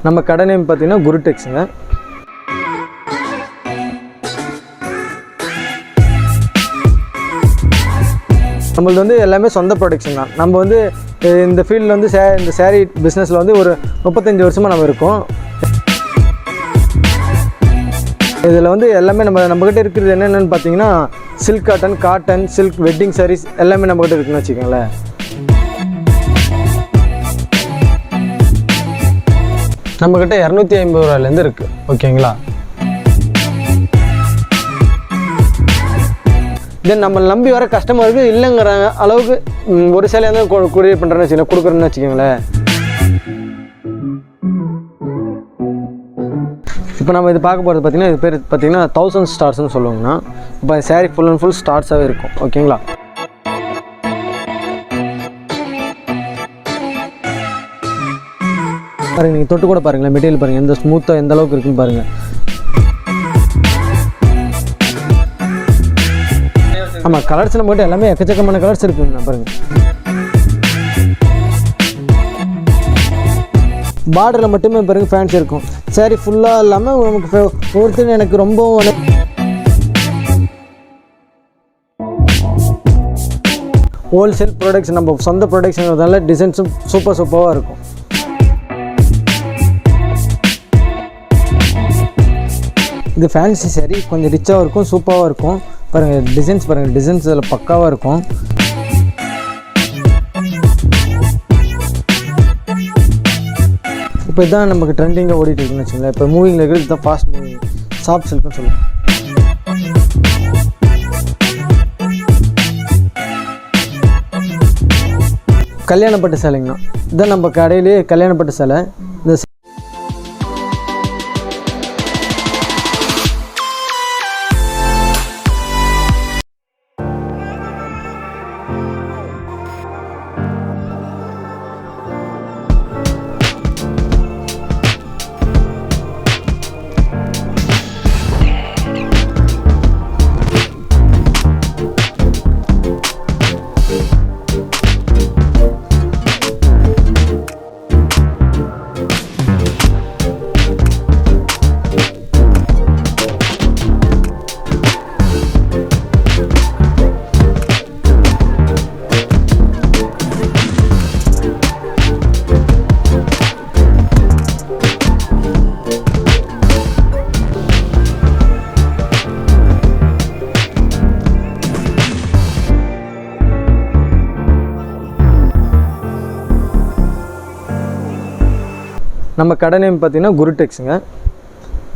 நம்ம கடை நேம் பார்த்தீங்கன்னா குரு டெக்ஸுங்க. நம்மளது வந்து எல்லாமே சொந்த ப்ரொடக்ஷன் தான். நம்ம வந்து இந்த ஃபீல்டில் வந்து இந்த சேரீ பிஸ்னஸில் வந்து ஒரு 35 வருஷமாக நம்ம இருக்கோம். இதில் வந்து எல்லாமே நம்மக்கிட்ட இருக்கிறது என்னென்னு பார்த்தீங்கன்னா silk cotton, silk wedding saris எல்லாமே நம்மக்கிட்ட இருக்குன்னு வச்சுக்கோங்களேன். நம்மக்கிட்ட 250 ரூபாயிலேருந்து இருக்குது. ஓகேங்களா? தென் நம்ம நம்பி வர கஸ்டமருக்கு இல்லைங்கிற அளவுக்கு ஒரு சேலையாக இருந்தால் கொரியர் பண்ணுறேன்னு வச்சுக்கோங்களேன், கொடுக்குறேன்னு வச்சுக்கோங்களேன். இப்போ நம்ம இது பார்க்க போகிறது பார்த்திங்கன்னா இது பேர் பார்த்திங்கன்னா 1000 ஸ்டார்ஸ்னு சொல்லுவாங்கன்னா, இப்போ சாரீ ஃபுல் அண்ட் ஃபுல் ஸ்டார்ஸாகவே இருக்கும். ஓகேங்களா? பாருங்கள், நீங்கள் தொட்டு கூட பாருங்களேன், மெட்டீரியல் பாருங்கள் எந்த ஸ்மூத்தாக எந்த அளவுக்கு இருக்குன்னு பாருங்கள். ஆமாம், கலர்ஸ் நம்மகிட்ட எல்லாமே எக்கச்சக்கமான கலர்ஸ் இருக்குங்க. பாருங்கள், பார்டரில் மட்டுமே பாருங்கள் ஃபேன்ஸ் இருக்கும். சாரீ ஃபுல்லாக இல்லாமல் நமக்கு ஒருத்தர் எனக்கு ரொம்ப ஹோல்சேல் ப்ரொடக்ஷன், நம்ம சொந்த ப்ரொடக்ஷன் டிசைன்ஸும் சூப்பராக இருக்கும். இது ஃபேன்சி சாரீ கொஞ்சம் ரிச்சாகவும் இருக்கும், சூப்பராக இருக்கும். பாருங்கள் டிசைன்ஸ், பாருங்கள் டிசைன்ஸ் இதில் பக்காவாக இருக்கும். இப்போ இதுதான் நமக்கு ட்ரெண்டிங்காக ஓடிட்டு இருக்குன்னு வச்சுங்களேன். இப்போ மூவிங்கில் இருக்கிறது இதுதான் ஃபாஸ்ட் மூவிங், சாஃப்ட் சில்க்னு சொல்லுவோம். கல்யாணப்பட்டு சேலைங்கண்ணா, இதுதான் நம்ம கடையிலேயே கல்யாணப்பட்டு சேலை. இந்த நம்ம கடை நேம் பார்த்திங்கன்னா குரு டெக்ஸுங்க.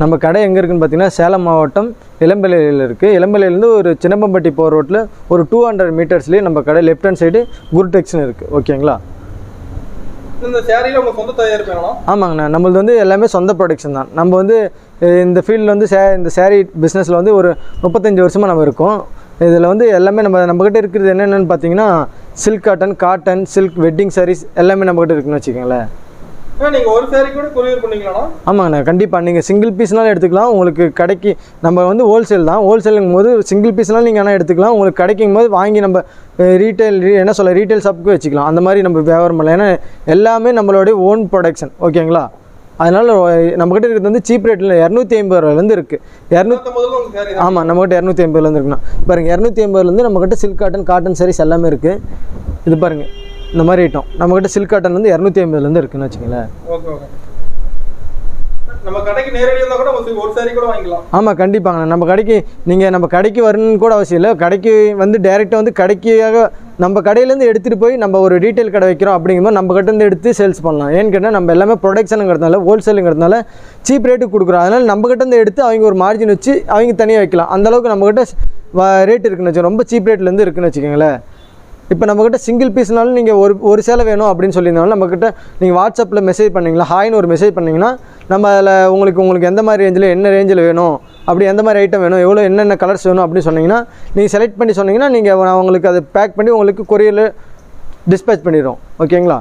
நம்ம கடை எங்கே இருக்குதுன்னு பார்த்தீங்கன்னா சேலம் மாவட்டம் இளம்பிள்ளையில் இருக்குது. இளம்பிள்ளையிலேருந்து ஒரு சின்னப்பம்பட்டி போகிற ரோட்டில் ஒரு 200 மீட்டர்ஸ்லேயே நம்ம கடை லெஃப்ட் ஹேண்ட் சைடு குரு டெக்ஸ்னு இருக்குது. ஓகேங்களா? இந்த சேரீல உங்கள் சொந்த தயாரிப்பாங்களா? ஆமாங்கண்ணா, நம்மளது வந்து எல்லாமே சொந்த ப்ரொடக்ஷன் தான். நம்ம வந்து இந்த ஃபீல்டில் வந்து இந்த சாரீ பிஸ்னஸில் வந்து ஒரு 35 வருஷமாக நம்ம இருக்கோம். இதில் வந்து எல்லாமே நம்மக்கிட்ட இருக்கிறது என்னென்னு பார்த்தீங்கன்னா silk cotton, silk wedding saris எல்லாமே நம்மக்கிட்ட இருக்குன்னு வச்சுக்கோங்களேன். நீங்கள் ஒரு சாரீ கூட கொரியர் பண்ணிக்கலாம்? ஆமாங்கண்ணா, கண்டிப்பாக. நீங்கள் சிங்கிள் பீஸ்னாலும் எடுத்துக்கலாம். உங்களுக்கு கடைக்கு நம்ம வந்து ஹோல்சேல் தான். ஹோல்சேலுங்கும் போது சிங்கிள் பீஸ்னாலும் நீங்கள் ஆனால் எடுத்துக்கலாம். உங்களுக்கு கிடைக்கும் போது வாங்கி நம்ம ரீட்டைல் ஷாப்புக்கு வச்சுக்கலாம். அந்த மாதிரி நம்ம வியாபாரம் பண்ணலாம். ஏன்னா எல்லாமே நம்மளுடைய ஓன் ப்ரொடக்ஷன். ஓகேங்களா? அதனால் நம்மக்கிட்ட இருக்கிறது வந்து சீப் ரேட்டில் 250 ரூபாயிலேருந்து இருக்குது. 200. ஆமாம், நம்மக்கிட்ட 250 இருக்குண்ணா. பாருங்கள், 250 நம்மக்கிட்ட சில்க் காட்டன் சாரீஸ் எல்லாமே இருக்குது. இது பாருங்கள், இந்த மாதிரி ஐட்டம் நம்மக்கிட்ட சில்க் காட்டன் வந்து 250 இருக்குன்னு வச்சுங்களேன். ஓகே. நம்ம கடைக்கு நேரடியாக இருந்தால் கூட ஒரு சாரீ கூட வாங்கிக்கலாம். ஆமாம், கண்டிப்பாங்க. நம்ம கடைக்கு வரணும்னு கூட அவசியம் இல்லை. கடைக்கு வந்து டேரெக்டாக வந்து கடைக்காக நம்ம கடையிலேருந்து எடுத்துகிட்டு போய் நம்ம ஒரு ரீட்டைல் கடை வைக்கிறோம் அப்படிங்கும்போது நம்ம கிட்டேருந்து எடுத்து சேல்ஸ் பண்ணலாம். ஏன்னு கேட்டால் நம்ம எல்லாமே ப்ரொடக்ஷனுங்கிறதுனால ஹோல்சேலுங்கிறதுனால சீப் ரேட்டுக்கு கொடுக்குறோம். அதனால் நம்ம கிட்டேருந்து எடுத்து அவங்க ஒரு மார்ஜின் வச்சு அவங்க தனியாக வைக்கலாம். அந்தளவுக்கு நம்மக்கிட்ட ரேட் இருக்குன்னு வச்சு, ரொம்ப சீப் ரேட்லேருந்து இருக்குன்னு வச்சுக்கோங்களேன். இப்போ நம்மக்கிட்ட சிங்கிள் பீஸ்னாலும் நீங்கள் ஒரு சேலை வேணும் அப்படின்னு சொல்லியிருந்தாலும் நம்மக்கிட்ட நீங்கள் வாட்ஸ்அப்பில் மெசேஜ் பண்ணிங்களா, ஹாய்னு ஒரு மெசேஜ் பண்ணிங்கன்னா நம்ம அதில் உங்களுக்கு எந்த மாதிரி ரேஞ்சில் என்ன ரேஞ்சில் வேணும், அப்படி எந்த மாதிரி ஐட்டம் வேணும், எவ்வளோ என்னென்ன கலர்ஸ் வேணும் அப்படின்னு சொன்னீங்கன்னா நீங்கள் செலக்ட் பண்ணி சொன்னீங்கன்னா நீங்கள் உங்களுக்கு அதை பேக் பண்ணி உங்களுக்கு கொரியரில் டிஸ்பேச் பண்ணிடுறோம். ஓகேங்களா?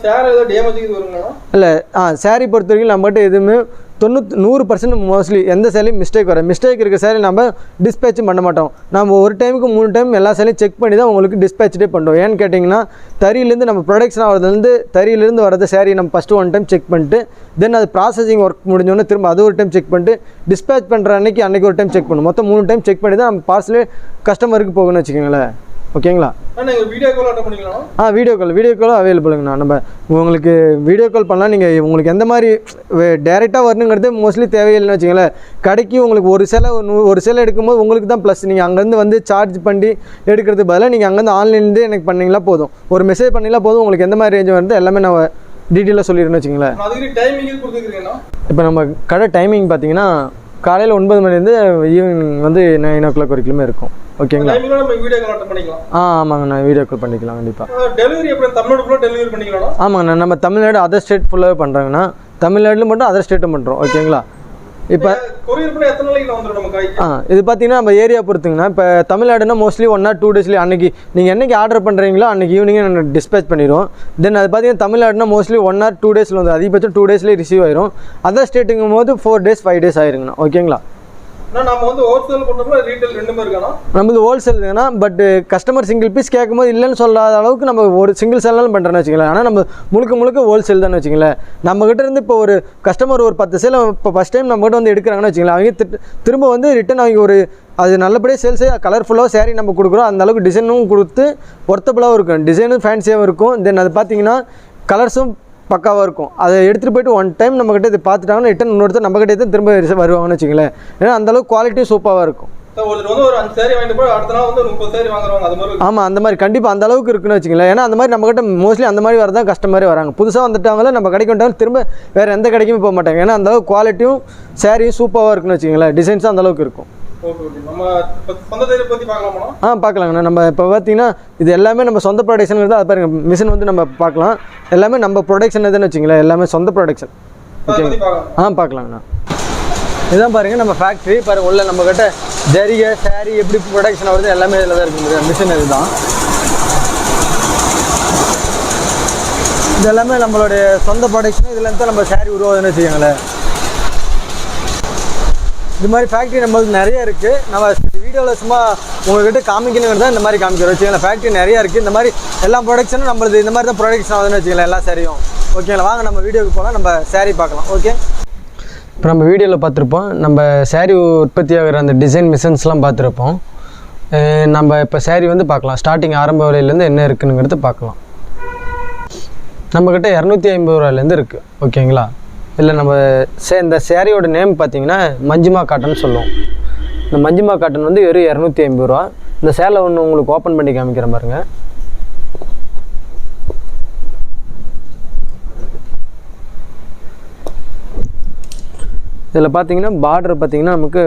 சாரி ஏதாவது டேமேஜ் வருங்களா? இல்லை, சாரீ பொறுத்த வரைக்கும் நம்மகிட்ட எதுவுமே 100% மோஸ்ட்லி எந்த சேலையும் மிஸ்டேக் வரும். மிஸ்டேக் இருக்க சேலை நம்ம டிஸ்பேச்சும் பண்ண மாட்டோம். நம்ம ஒரு டைமுக்கு 3 டைம் எல்லா சேலையும் செக் பண்ணி தான் உங்களுக்கு டிஸ்பேச்சே பண்ணுறோம். ஏன்னு கேட்டிங்கன்னா தறியிலேருந்து நம்ம ப்ரொடக்ஷன் ஆகிறதுலேருந்து தறியிலேருந்து வரது சேரீ நம்ம ஃபஸ்ட்டு 1 டைம் செக் பண்ணிட்டு தென் அது ப்ராசஸிங் ஒர்க் முடிஞ்சோடனே திரும்ப அது ஒரு டைம் செக் பண்ணிட்டு டிஸ்பேச் பண்ணுற அன்றைக்கி ஒரு டைம் செக் பண்ணணும். மொத்தம் 3 டைம் செக் பண்ணி தான் நம்ம பார்சலே கஸ்டமருக்கு போகணும்னு வச்சுக்கோங்களேன். ஓகேங்களா? வீடியோ கால் அட்டன் பண்ணிக்கலாம். வீடியோ காலும் அவைலபிளுங்கண்ணா. நம்ம உங்களுக்கு வீடியோ கால் பண்ணலாம். நீங்கள் உங்களுக்கு எந்த மாதிரி டேரெக்டாக வரணுங்கிறது மோஸ்ட்லி தேவையில்லைன்னு வச்சுங்களேன். கடைக்கு உங்களுக்கு ஒரு சேலை எடுக்கும்போது உங்களுக்கு தான் ப்ளஸ். நீங்கள் அங்கேருந்து வந்து சார்ஜ் பண்ணி எடுக்கிறதுக்கு பதிலாக நீங்கள் அங்கேருந்து ஆன்லைன்லேருந்து எனக்கு பண்ணிங்களா போதும். ஒரு மெசேஜ் பண்ணிங்களா போதும். உங்களுக்கு எந்த மாதிரி ரேஞ்ச் வருது எல்லாமே நான் டீட்டெயிலாக சொல்லிடுறேன்னு வச்சுங்களேன். இப்போ நம்ம கடை டைமிங் பார்த்தீங்கன்னா காலையில் 9 மணிலேருந்து ஈவினிங் வந்து 9 o'clock வரைக்குமே இருக்கும். ஓகேங்களா? ஆமாங்கண்ணா, வீடியோ கால் பண்ணிக்கலாம் கண்டிப்பாக. ஆமாங்கண்ணா, நம்ம தமிழ்நாடு அதர் ஸ்டேட் ஃபுல்லாகவே பண்ணுறாங்கண்ணா. தமிழ்நாட்டில் மட்டும் அதர் ஸ்டேட்டும் பண்ணுறோம். ஓகேங்களா? இப்போ இது பார்த்தீங்கன்னா நம்ம ஏரியா பொறுத்துங்கண்ணா. இப்போ தமிழ்நாடுனா மோஸ்ட்லி 1 or 2 days அன்றைக்கி நீங்கள் என்றைக்கு ஆர்டர் பண்ணுறீங்களோ அன்றைக்கி ஈவினிங்கே நான் டிஸ்பேச் பண்ணிடுவோம். தென் அது பார்த்தீங்கன்னா தமிழ்நாடுனா மோஸ்ட்லி 1 or 2 days வந்து அதிகபட்சம் 2 days ரிசீவ் ஆயிரும். அதர் ஸ்டேட்டுங்கும் போது 4 days 5 days ஆயிருங்கண்ணா. ஓகேங்களா? நம்ம வந்து ஹோல்சேல் பண்ணுறோம்னா ரீட்டைல் ரெண்டுமே இருக்கானா? நம்மளது ஹோல்சேல் தானா. பட் கஸ்டமர் சிங்கிள் பீஸ் கேட்கும்போது இல்லைன்னு சொல்லாத அளவுக்கு நம்ம ஒரு சிங்கிள் சேலாலும் பண்ணுறேன்னு வச்சுக்கலாம். ஆனால் நம்ம முழுக்க ஹோல்சேல் தான் வச்சுங்களேன். நம்மகிட்ட இருந்து இப்போ ஒரு கஸ்டமர் ஒரு 10 சேலை இப்போ ஃபஸ்ட் டைம் நம்மகிட்ட வந்து எடுக்கிறாங்கன்னு வச்சுக்கலாம். அவங்க திரும்ப வந்து ரிட்டன் அவங்க ஒரு அது நல்லபடியாக சேல்ஸே கலர்ஃபுல்லாக சேரீ நம்ம கொடுக்குறோம். அந்தளவுக்கு டிசைனும் கொடுத்து ஒர்த்தபுளாகவும் இருக்கும். டிசைனும் ஃபேன்சியாகவும் இருக்கும். தென் அது பார்த்தீங்கன்னா கலர்ஸும் பக்காவாக இருக்கும். அதை எடுத்துகிட்டு போய்ட்டு 1 டைம் நம்மக்கிட்ட இது பார்த்துட்டாங்கன்னா ரிட்டன் இன்னொருத்தர் நம்மக்கிட்டே தான் திரும்ப வருவாங்கன்னு வச்சுங்களேன். ஏன்னா அந்தளவுக்கு குவாலிட்டியும் சூப்பராக இருக்கும். ஆமாம், அந்த மாதிரி கண்டிப்பாக அந்த அளவுக்கு இருக்குன்னு வச்சுங்களேன். ஏன்னா அந்த மாதிரி நம்மக்கிட்ட மோஸ்ட்லி அந்த மாதிரி வரதான் கஸ்டமரே வராங்க. புதுசாக வந்துட்டாங்களே நம்ம கடைக்கு வந்துட்டாங்க திரும்ப வேறு எந்த கடைக்குமே போக மாட்டாங்க. ஏன்னா அந்தளவுக்கு குவாலிட்டியும் சேரீயும் சூப்பராக இருக்குன்னு வச்சுங்களேன். டிசைன்ஸும் அந்தளவுக்கு இருக்கும். பார்க்கலாங்கண்ணா. நம்ம இப்போ பார்த்தீங்கன்னா இது எல்லாமே நம்ம சொந்த ப்ரொடக்ஷன் தான். அது பாருங்கள் மிஷின் வந்து நம்ம பார்க்கலாம். எல்லாமே நம்ம ப்ரொடக்ஷன் எதுன்னு வச்சுங்களேன். எல்லாமே சொந்த ப்ரொடக்ஷன். ஓகேங்க, பார்க்கலாங்கண்ணா. இதுதான் பாருங்கள் நம்ம ஃபேக்ட்ரி. பாருங்கள் உள்ள நம்மக்கிட்ட ஜரிகை சாரீ எப்படி ப்ரொடக்ஷன் ஆகுது எல்லாமே இதில் தான் இருக்குது. மிஷின் இதுதான். இது எல்லாமே நம்மளுடைய சொந்த ப்ரொடக்ஷன். இதில் இருந்து நம்ம சாரீ உருவாகுதுன்னு வச்சுக்கோங்களேன். இது மாதிரி ஃபேக்ட்ரி நம்மளுக்கு நிறைய இருக்குது. நம்ம வீடியோவில் சும்மா உங்கள்கிட்ட காமிக்கணுங்கிறது தான் இந்த மாதிரி காமிக்கிறோம் வச்சுக்கலாம். ஃபேக்ட்ரி நிறையா இருக்குது. இந்த மாதிரி எல்லா ப்ரொடக்ஷனும் நம்மளுது இந்த மாதிரி தான் ப்ரொடக்ஷன் ஆகுதுன்னு வச்சுக்கலாம் எல்லா சாரியும். ஓகேங்களா? வாங்க நம்ம வீடியோவுக்கு போகலாம். நம்ம சாரீ பார்க்கலாம். ஓகே, இப்போ நம்ம வீடியோவில் பார்த்துருப்போம். நம்ம சாரீ உற்பத்தி ஆகிற அந்த டிசைன் மிஷின்ஸ்லாம் பார்த்துருப்போம். நம்ம இப்போ சாரீ வந்து பார்க்கலாம். ஸ்டார்டிங் ஆரம்ப விலையிலேருந்து என்ன இருக்குதுங்கிறது பார்க்கலாம். நம்மக்கிட்ட 250 ரூபாயிலேருந்து இருக்குது. ஓகேங்களா? இல்லை நம்ம இந்த சேரீயோட நேம் பார்த்தீங்கன்னா மஞ்சிமா காட்டன் சொல்லுவோம். இந்த மஞ்சிமா காட்டன் வந்து வெறும் 250 ரூபா. இந்த சேலை ஒன்று உங்களுக்கு ஓப்பன் பண்ணி காமிக்கிறேன் பாருங்க. இதில் பார்த்தீங்கன்னா பார்டர் பார்த்தீங்கன்னா நமக்கு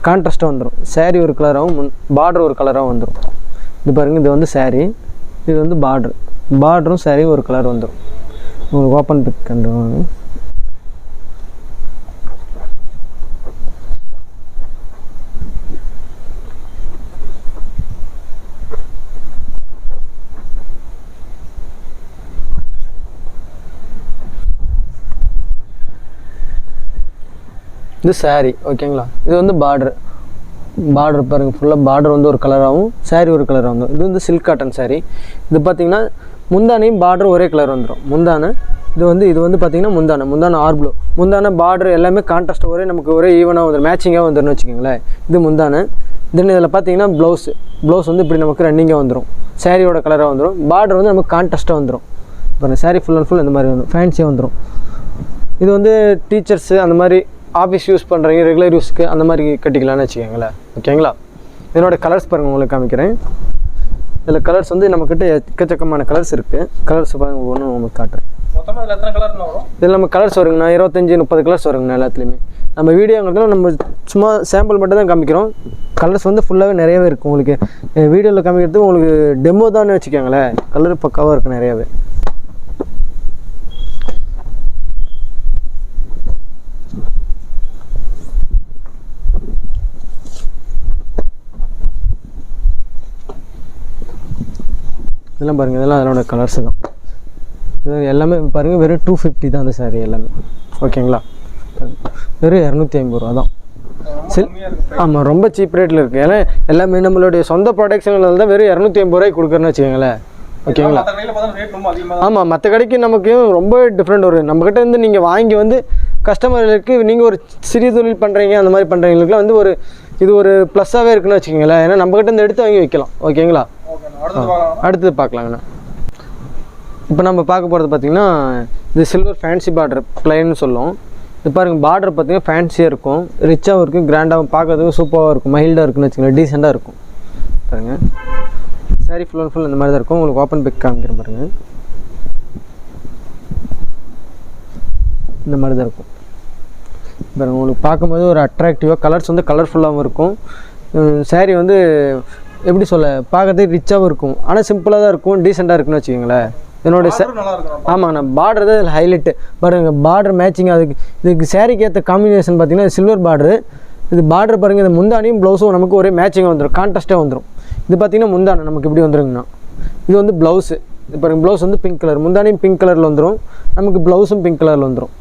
கான்ட்ராஸ்ட்டாக வந்துடும். சேரீ ஒரு கலராகவும் பார்டர் ஒரு கலராகவும் வந்துடும். இது பாருங்கள், இது வந்து சேரீ, இது வந்து பார்டரும் சேரீ ஒரு கலர் வந்துடும். உங்களுக்கு ஓப்பன் பிக் பண்ணுவாங்க. இது சாரீ. ஓகேங்களா? இது வந்து பார்டர் பாருங்கள். ஃபுல்லாக பார்டர் வந்து ஒரு கலராகவும் சாரீ ஒரு கலராக வந்துடும். இது வந்து சில்க் காட்டன் சாரீ. இது பார்த்திங்கன்னா முந்தானையும் பார்டர் ஒரே கலர் வந்துடும். முந்தானை இது வந்து பார்த்திங்கன்னா முந்தானை ஆர்ப்ளூ. முந்தானை பார்டர் எல்லாமே கான்ட்ராஸ்ட் நமக்கு ஒரே ஈவனாக வந்துடும், மேட்சிங்காக வந்துடும்னு வச்சுக்கோங்களேன். இது முந்தானை. தென் இதில் பார்த்தீங்கன்னா ப்ளவுஸ் வந்து இப்படி நமக்கு ரன்னிங்காக வந்துடும். சாரியோட கலராக வந்துடும். பார்டர் வந்து நமக்கு கான்ட்ராஸ்ட்டாக வந்துடும். பாருங்கள், சாரீ ஃபுல் அண்ட் ஃபுல் இந்த மாதிரி வந்துடும், ஃபேன்சியாக வந்துடும். இது வந்து டீச்சர்ஸு அந்த மாதிரி ஆஃபீஸ் யூஸ் பண்ணுறீங்க, ரெகுலர் யூஸ்க்கு அந்த மாதிரி கட்டிக்கலாம்னு வச்சுக்கோங்களேன். ஓகேங்களா? இதனோட கலர்ஸ் பாருங்கள், உங்களுக்கு காமிக்கிறேன். இதில் கலர்ஸ் வந்து நம்மக்கிட்ட எக்கச்சக்கமான கலர்ஸ் இருக்குது. கலர்ஸ் பாருங்கள், ஒன்று உங்களுக்கு காட்டுறேன். இதில் நம்ம கலர்ஸ் வருங்கண்ணா, 25-30 கலர்ஸ் வருங்கண்ணா எல்லாத்துலேயுமே. நம்ம வீடியோங்கிறதுல நம்ம சும்மா சாம்பிள் மட்டும் தான் காமிக்கிறோம். கலர்ஸ் வந்து ஃபுல்லாகவே நிறையவே இருக்குது. உங்களுக்கு வீடியோவில் காமிக்கிறது உங்களுக்கு டெமோ தான் வச்சுக்கோங்களேன். கலர் பக்காவாக இருக்குது நிறையாவே. இதெல்லாம் பாருங்கள், இதெல்லாம் அதனோட கலர்ஸு தான். இது எல்லாமே பாருங்கள், வெறும் 250 தான் அந்த சாரீ எல்லாமே. ஓகேங்களா? வெறும் 250 ரூபா தான். ஆமாம், ரொம்ப சீப் ரேட்டில் இருக்குது. ஏன்னா எல்லாமே நம்மளுடைய சொந்த ப்ரொடக்ஷனில் தான் வெறும் 250 ரூபாய்க்கு கொடுக்குறேன்னு வச்சுக்கோங்களேன். ஓகேங்களா? ஆமாம், மற்ற கடைக்கு நமக்கு ரொம்ப டிஃப்ரெண்ட் வரும். நம்மக்கிட்ட இருந்து நீங்கள் வாங்கி வந்து கஸ்டமர்களுக்கு நீங்கள் ஒரு சிறிய தொழில் பண்ணுறீங்க, அந்த மாதிரி பண்ணுறவங்களுக்குலாம் வந்து இது ஒரு ப்ளஸ்ஸாகவே இருக்குன்னு வச்சுக்கோங்களேன். ஏன்னா நம்மக்கிட்ட இருந்து எடுத்து வாங்கி வைக்கலாம். ஓகேங்களா? அடுத்தது பார்க்கலாங்கண்ணா. இப்போ நம்ம பார்க்க போகிறது பார்த்திங்கன்னா இது சில்வர் ஃபேன்சி பார்டர் ப்ளைன்னு சொல்லுவோம். இது பாருங்கள், பார்டர் பார்த்திங்கன்னா ஃபேன்சியாக இருக்கும், ரிச்சாகவும் இருக்கும், கிராண்டாகவும் பார்க்கறதுக்கு சூப்பராக இருக்கும், மைல்டாக இருக்குன்னு வச்சுக்கோங்களேன், டீசெண்டாக இருக்கும். பாருங்கள், சாரி ஃபுல் அண்ட் ஃபுல் இந்த மாதிரி தான் இருக்கும். உங்களுக்கு ஓப்பன் பிக் காமிக்கிறேன் பாருங்கள். இந்த மாதிரி தான் இருக்கும் பாருங்கள். உங்களுக்கு பார்க்கும்போது ஒரு அட்ராக்டிவாக கலர்ஸ் வந்து கலர்ஃபுல்லாகவும் இருக்கும். சாரீ வந்து எப்படி சொல்ல, பார்க்கறதுக்கு ரிச்சாகவும் இருக்கும், ஆனால் சிம்பிளாக தான் இருக்கும், டீசெண்டாக இருக்குன்னு வச்சுக்கோங்களேன். என்னோட ஆமாங்கண்ணா, பார்டர் தான் இதில் ஹைலைட்டு. பாருங்கள், பார்டர் மேட்சிங். இதுக்கு சாரீக்கு ஏற்ற காம்பினேஷன் பார்த்திங்கன்னா சில்வர் பார்டரு. இது பார்டர் பாருங்கள், இந்த முந்தானியும் ப்ளவுஸும் நமக்கு ஒரே மேட்சிங்காக வந்துடும், கான்ட்ராஸ்ட்டாக வந்துடும். இது பார்த்திங்கன்னா முந்தானை நமக்கு இப்படி வந்துருங்கண்ணா. இது வந்து ப்ளவுஸு. இது பாருங்கள், ப்ளவுஸ் வந்து பிங்க் கலர், முந்தானியும் பிங்க் கலரில் வந்துடும், நமக்கு ப்ளவுஸும் பிங்க் கலரில் வந்துடும்.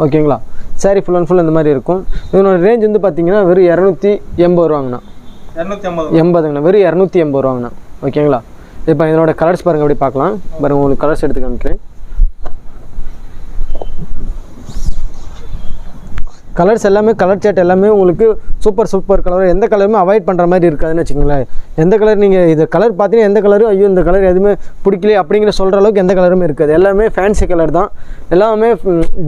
ஓகேங்களா? சாரீ ஃபுல் அண்ட் ஃபுல் இந்த மாதிரி இருக்கும். இதனோட ரேஞ்ச் வந்து பார்த்திங்கன்னா வெறும் 280 ரூபாங்கண்ணா. 280ங்கண்ணா, வெறும் 280 ரூபாங்கண்ணா. ஓகேங்களா? இப்போ இதனோட கலர்ஸ் பாருங்கள், அப்படி பார்க்கலாம் பாருங்கள். உங்களுக்கு கலர்ஸ் எடுத்து காமிக்கிறேன். கலர்ஸ் எல்லாமே கலர் சேட் எல்லாமே உங்களுக்கு சூப்பர் கலர். எந்த கலருமே அவாய்ட் பண்ணுற மாதிரி இருக்காதுன்னு வச்சுக்கோங்களேன். எந்த கலர் நீங்கள் இது கலர் பார்த்தீங்கன்னா எந்த கலரும் ஐயோ இந்த கலர் எதுவுமே பிடிக்கலையே அப்படிங்கிற சொல்கிற அளவுக்கு எந்த கலருமே இருக்காது. எல்லாமே ஃபேன்சி கலர் தான், எல்லாமே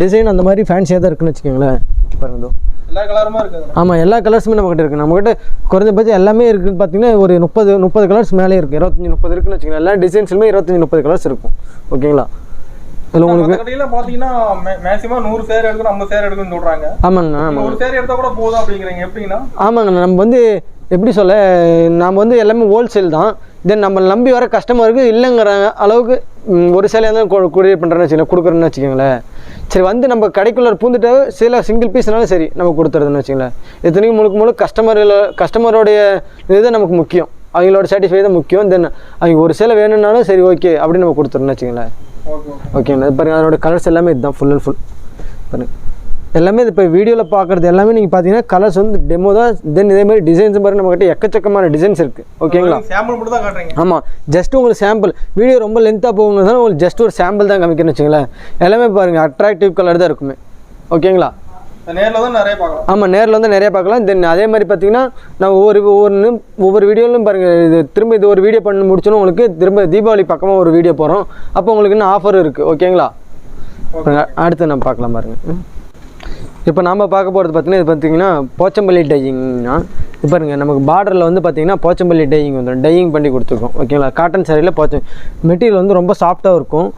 டிசைன் அந்த மாதிரி ஃபேன்சியாக தான் இருக்குன்னு வச்சுக்கோங்களேன். பாருங்க, எல்லா கலருமே இருக்குது. ஆமாம், எல்லா கலர்ஸுமே நம்மகிட்ட இருக்குது. நம்மகிட்ட குறைஞ்சபட்சம் எல்லாமே இருக்குதுன்னு பார்த்தீங்கன்னா ஒரு 30 கலர்ஸ் மேலே இருக்குது. 25-30 இருக்குன்னு வச்சுக்கோங்களேன். எல்லா டிசைன்ஸுமே 25-30 கலர்ஸ் இருக்கும். ஓகேங்களா? இதில் உங்களுக்கு பார்த்தீங்கன்னா மேக்ஸிமம் 100 சேர் எடுக்கணும், 50 சேர் எடுக்கணும்னு சொல்கிறாங்க. ஆமாங்கண்ணா, ஆமாம், ஒரு சேர் எடுத்தால் கூட போதும் அப்படிங்கிறீங்க, எப்படின்னா? ஆமாங்கண்ணா, நம்ம வந்து எப்படி சொல்ல, நம்ம வந்து எல்லாமே ஹோல்சேல் தான். தென் நம்ம நம்பி வர கஸ்டமருக்கு இல்லைங்கிற அளவுக்கு ஒரு சேலையாக இருந்தால் கொரியர் பண்ணுறேன்னு வச்சுக்கோங்களேன், கொடுக்குறேன்னு வச்சுக்கோங்களேன். சரி, வந்து நம்ம கடைக்குள்ளே பூந்துட்டு சில சிங்கிள் பீஸ்னாலும் சரி நம்ம கொடுத்துறதுன்னு வச்சுக்கோங்களேன். இத்தனைக்கும் முழுக்க கஸ்டமரோடைய இதுதான் நமக்கு முக்கியம், அவங்களோட சாட்டிஸ்ஃபை தான் முக்கியம். தென் அவங்க ஒரு சேலை வேணும்னாலும் சரி ஓகே அப்படின்னு நம்ம கொடுத்துறோன்னு வச்சுக்கோங்களேன். ஓகேண்ணா, பாருங்கள், அதோட கலர்ஸ் எல்லாமே இதுதான் ஃபுல் அண்ட் ஃபுல் பாருங்கள். எல்லாமே இது இப்போ வீடியோவில் பார்க்குறது எல்லாமே நீங்கள் பார்த்தீங்கன்னா கலர்ஸ் வந்து டெமோ தான். தென் இதேமாதிரி டிசைன்ஸ் பாருங்கள், நம்மகிட்ட எக்கச்சக்கமான டிசைன்ஸ் இருக்குது. ஓகேங்களா? சாம்பிள் மட்டும் தான் காட்டுறீங்க. ஆமாம், ஜஸ்ட் உங்களுக்கு சாம்பிள். வீடியோ ரொம்ப லென்த்தாக போகுங்கிறதால உங்களுக்கு ஜஸ்ட் ஒரு சாம்பிள் தான் காமிக்கிறேன்னு வச்சுங்களேன். எல்லாமே பாருங்கள் அட்ராக்டிவ் கலர் தான் இருக்குமே. ஓகேங்களா? நேரில் வந்து நிறைய பார்க்கலாம். ஆமாம், நேரில் வந்து நிறைய பார்க்கலாம். தென் அதே மாதிரி பார்த்தீங்கன்னா நான் ஒவ்வொரு வீடியோலையும் பாருங்கள், இது திரும்ப இது ஒரு வீடியோ பண்ணி முடிச்சோன்னு உங்களுக்கு திரும்ப தீபாவளி பக்கமாக ஒரு வீடியோ போகிறோம். அப்போ உங்களுக்கு இன்னும் ஆஃபர் இருக்குது. ஓகேங்களா? அடுத்து நம்ம பார்க்கலாம் பாருங்கள். இப்போ நாம் பார்க்க போகிறது பார்த்தீங்கன்னா இது பார்த்தீங்கன்னா போச்சம்பள்ளி டையிங்னா. இது பாருங்கள், நமக்கு பார்டரில் வந்து பார்த்தீங்கன்னா போச்சம்பள்ளி டையிங் வந்துடும், டையிங் பண்ணி கொடுத்துருக்கோம். ஓகேங்களா? காட்டன் சாரியில் மெட்டீரியல் வந்து ரொம்ப சாஃப்ட்டாக இருக்கும்,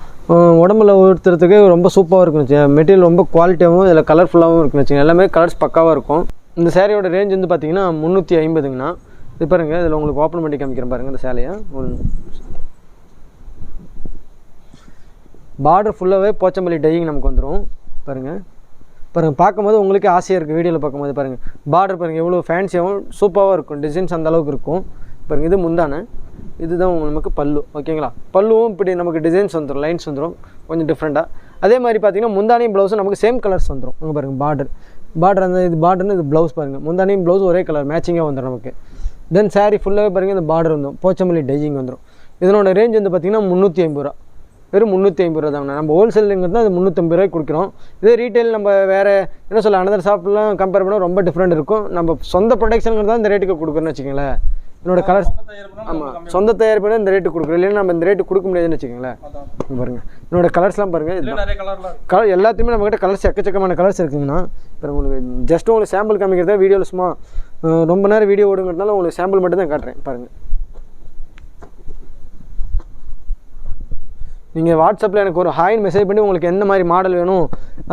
உடம்புல ஊற்றுறதுக்கு ரொம்ப சூப்பராக இருக்குன்னு. மெட்டீரியல் ரொம்ப குவாலிட்டியாகவும் இதில் கலர்ஃபுல்லாகவும் இருக்குன்னு வச்சுங்க. எல்லாமே கலர்ஸ் பக்காவாக இருக்கும். இந்த சேரீயோட ரேஞ்ச் வந்து பார்த்தீங்கன்னா 350ங்கண்ணா. இது பாருங்கள், இதில் உங்களுக்கு ஓப்பன் பண்ணி காமிக்கிறேன் பாருங்கள். இந்த சேலையை பார்டர் ஃபுல்லாகவே போச்சம்பள்ளி டையிங் நமக்கு வந்துடும். பாருங்கள் பார்க்கும்போது உங்களுக்கு ஆசையாக இருக்குது. வீடியோவில் பார்க்கும்போது பாருங்கள், பார்டர் பாருங்கள் எவ்வளோ ஃபேன்சியாகவும் சூப்பராக இருக்கும், டிசைன்ஸ் அந்த அளவுக்கு இருக்கும். பாருங்கள், இது முந்தானை, இதுதான் நமக்கு பல்லு. ஓகேங்களா? பல்லுவும் இப்படி நமக்கு டிசைன்ஸ் வந்துடும், லைன்ஸ் வந்துடும் கொஞ்சம் டிஃப்ரெண்ட்டாக. அதே மாதிரி பார்த்திங்கன்னா முந்தானியும் ப்ளவுஸும் நமக்கு சேம் கலர்ஸ் வந்துடும். அங்கே பாருங்கள், பார்டர் அந்த இது பார்டர்னு இது ப்ளவுஸ் பாருங்கள், முந்தானியும் ப்ளவுஸ் ஒரே கலர் மேட்சிங்காக வந்துடும் நமக்கு. தென் சாரீ ஃபுல்லாகவே பாருங்கள், இந்த பார்டர் வந்துடும், போச்சம்பள்ளி டையிங் வந்துடும். இதனோட ரேஞ்ச் வந்து பார்த்திங்கன்னா 350 ரூபா. வெறும் 350 ரூபா தாங்கண்ணா. நம்ம ஹோல்சேலுங்கிறது தான் அது 350 ரூபாய்க்கு கொடுக்குறோம். இதே ரீட்டைல் நம்ம வேறு என்ன சொல்ல அனதர் ஷாப்லாம் கம்பேர் பண்ணால் ரொம்ப டிஃப்ரெண்ட் இருக்கும். நம்ம சொந்த ப்ரொடக்ஷனுங்கிறது தான் இந்த ரேட்டுக்கு கொடுக்குறோன்னு வச்சுக்கோங்களேன். என்னோட கலர்ஸ் ஆமாம், சொந்த தயாரிப்பு இந்த ரேட்டு கொடுக்குறோம், இல்லைன்னா நம்ம இந்த ரேட்டு கொடுக்க முடியாதுன்னு வச்சுக்கோங்களேன். பாருங்கள், என்னோட கலர்ஸ்லாம் பாருங்கள், கலர் எல்லாத்தையுமே நம்மகிட்ட கலர்ஸ் எக்கச்சக்கமான கலர்ஸ் இருக்குங்கண்ணா. இப்போ உங்களுக்கு ஜஸ்ட் உங்களுக்கு சாம்பிள் காமிக்கிறதா வீடியோவில் சும்மா ரொம்ப நேரம் வீடியோ ஓடுங்கிறதுனால உங்களுக்கு சாம்பிள் மட்டும் தான் காட்டுறேன். பாருங்கள், நீங்கள் வாட்ஸ்அப்பில் எனக்கு ஒரு ஹாய்னு மெசேஜ் பண்ணி உங்களுக்கு என்ன மாதிரி மாடல் வேணும்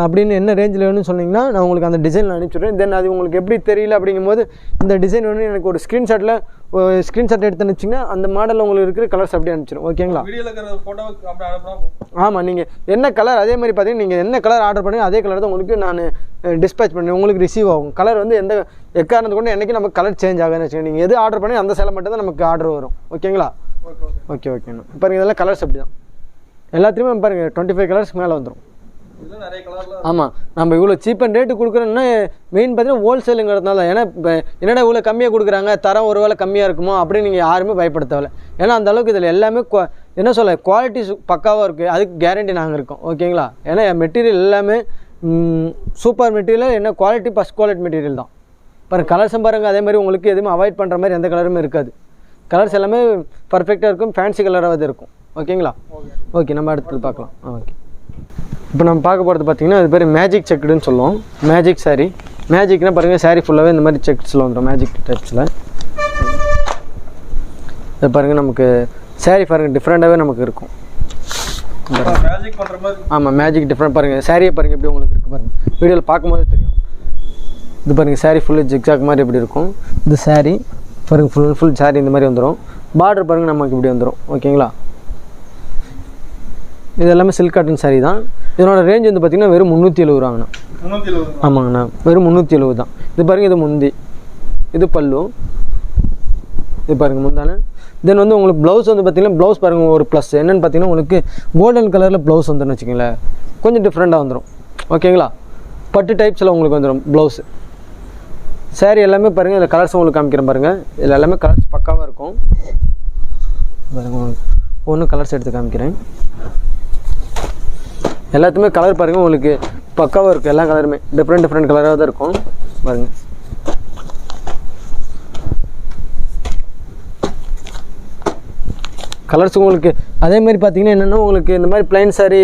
அப்படின்னு என்ன ரேஞ்சில் வேணும்னு சொன்னீங்கன்னா நான் உங்களுக்கு அந்த டிசைனில் அனுப்பிச்சுடுறேன். தென் அது உங்களுக்கு எப்படி தெரியல அப்படிங்கும்போது இந்த டிசைன் வேணும் எனக்கு ஒரு ஸ்க்ரீன்ஷாட் எடுத்து அனுப்பிச்சிங்கன்னா அந்த மாடலில் உங்களுக்கு இருக்கிற கலர்ஸ் அப்படியே அனுப்பிச்சிடும். ஓகேங்களா? ஆமாம், நீங்கள் என்ன கலர் அதே மாதிரி பார்த்தீங்கன்னா நீங்கள் என்ன கலர் ஆர்டர் பண்ணி அதே கலர் தான் உங்களுக்கு நான் டிஸ்பேச் பண்ணி உங்களுக்கு ரிசீவ் ஆகும். கலர் வந்து எந்த எக்காரணத்து கொண்டு என்றைக்கு நமக்கு கலர் சேஞ்ச் ஆகுதுன்னு வச்சுக்கோங்க. நீங்கள் எது ஆர்டர் பண்ணி அந்த சேலை மட்டும் தான் நமக்கு ஆர்டர் வரும். ஓகேங்களா? ஓகேண்ணா. பாருங்கள், இதெல்லாம் கலர்ஸ் அப்படி தான் எல்லாத்தையுமே பாருங்கள் 25 கலர்ஸ்க்கு மேலே வந்துடும். இதெல்லாம் நிறைய கலர்லாம் ஆமாம், நம்ம இவ்வளோ சீப் அண்ட் ரேட்டு கொடுக்குறோன்னா மெயின் பார்த்தீங்கன்னா ஹோல்சேலுங்கிறதுனால. ஏன்னா இப்போ என்னடா இவ்வளோ கம்மியாக கொடுக்குறாங்க, தரம் ஒரு வேளை கம்மியாக இருக்குமோ அப்படின்னு நீங்கள் யாருமே பயப்பட தேவையில்ல. ஏன்னா அந்த அளவுக்கு இதில் எல்லாமே என்ன சொல்ல குவாலிட்டி பக்காவாக இருக்குது, அதுக்கு கேரண்டி நாங்கள் இருக்கோம். ஓகேங்களா? ஏன்னா மெட்டீரியல் எல்லாமே சூப்பர் மெட்டீரியல், என்ன குவாலிட்டி ஃபஸ்ட் குவாலிட்டி மெட்டீரியல் தான். பாருங்கள் கலர்ஸும் பாருங்கள், அதே மாதிரி உங்களுக்கு எதுவுமே அவாய்ட் பண்ணுற மாதிரி எந்த கலருமே இருக்காது. கலர்ஸ் எல்லாமே பர்ஃபெக்டாக இருக்கும், ஃபேன்சி கலராக இருக்கும். ஓகேங்களா? ஓகே, நம்ம அடுத்தது பார்க்கலாம். ஓகே, இப்போ நம்ம பார்க்க போகிறது பார்த்தீங்கன்னா இது பேர் மேஜிக் செக்குடுன்னு சொல்லுவோம். மேஜிக் சாரீ. மேஜிக்னால் பாருங்கள் சாரீ ஃபுல்லாகவே இந்த மாதிரி செக்ஸில் வந்துடும், மேஜிக் டைப்ஸில். இது பாருங்கள் நமக்கு சாரீ பாருங்கள் டிஃப்ரெண்ட்டாகவே நமக்கு இருக்கும். மேஜிக் பண்ணுற மாதிரி. ஆமாம், மேஜிக் டிஃப்ரெண்ட் பாருங்கள். சாரியை பாருங்கள் எப்படி உங்களுக்கு இருக்குது பாருங்கள், வீடியோவில் பார்க்கும்போது தெரியும். இது பாருங்கள் சாரீ ஃபுல்லு ஜிக்ஜாக் மாதிரி எப்படி இருக்கும். இது சாரீ பாருங்கள் ஃபுல் சாரீ இந்த மாதிரி வந்துடும். பார்டர் பாருங்கள் நமக்கு இப்படி வந்துடும். ஓகேங்களா? இது எல்லாமே சில்க் காட்டன் சாரீ தான். இதனோட ரேஞ்ச் வந்து பார்த்திங்கன்னா வெறும் 370 ரூபாங்கண்ணா. 370? ஆமாங்கண்ணா, வெறும் 370 தான். இது பாருங்கள், இது முந்தி, இது பல்லு, இது பாருங்கள் முந்தானே. தென் வந்து உங்களுக்கு ப்ளவுஸ் வந்து பார்த்திங்கன்னா ப்ளவுஸ் பாருங்கள் ஒரு ப்ளஸ் என்னென்னு பார்த்தீங்கன்னா உங்களுக்கு கோல்டன் கலரில் ப்ளவுஸ் வந்துடும் வச்சுக்கோங்களேன், கொஞ்சம் டிஃப்ரெண்ட்டாக வந்துடும். ஓகேங்களா? பட்டு டைப்ஸில் உங்களுக்கு வந்துடும் ப்ளவுஸு. சாரீ எல்லாமே பாருங்கள், இதில் கலர்ஸ் உங்களுக்கு காமிக்கிறேன் பாருங்கள். இதில் எல்லாமே கலர்ஸ் பக்காவாக இருக்கும் பாருங்கள். உங்களுக்கு ஒன்று கலர்ஸ் எடுத்து காமிக்கிறேன். எல்லாத்துமே கலர் பாருங்கள் உங்களுக்கு பக்காவாக இருக்கும். எல்லா கலருமே டிஃப்ரெண்ட் கலராக தான் இருக்கும் பாருங்கள். கலர்ஸ் உங்களுக்கு அதே மாதிரி பார்த்தீங்கன்னா என்னென்னா உங்களுக்கு இந்த மாதிரி பிளைன் சாரீ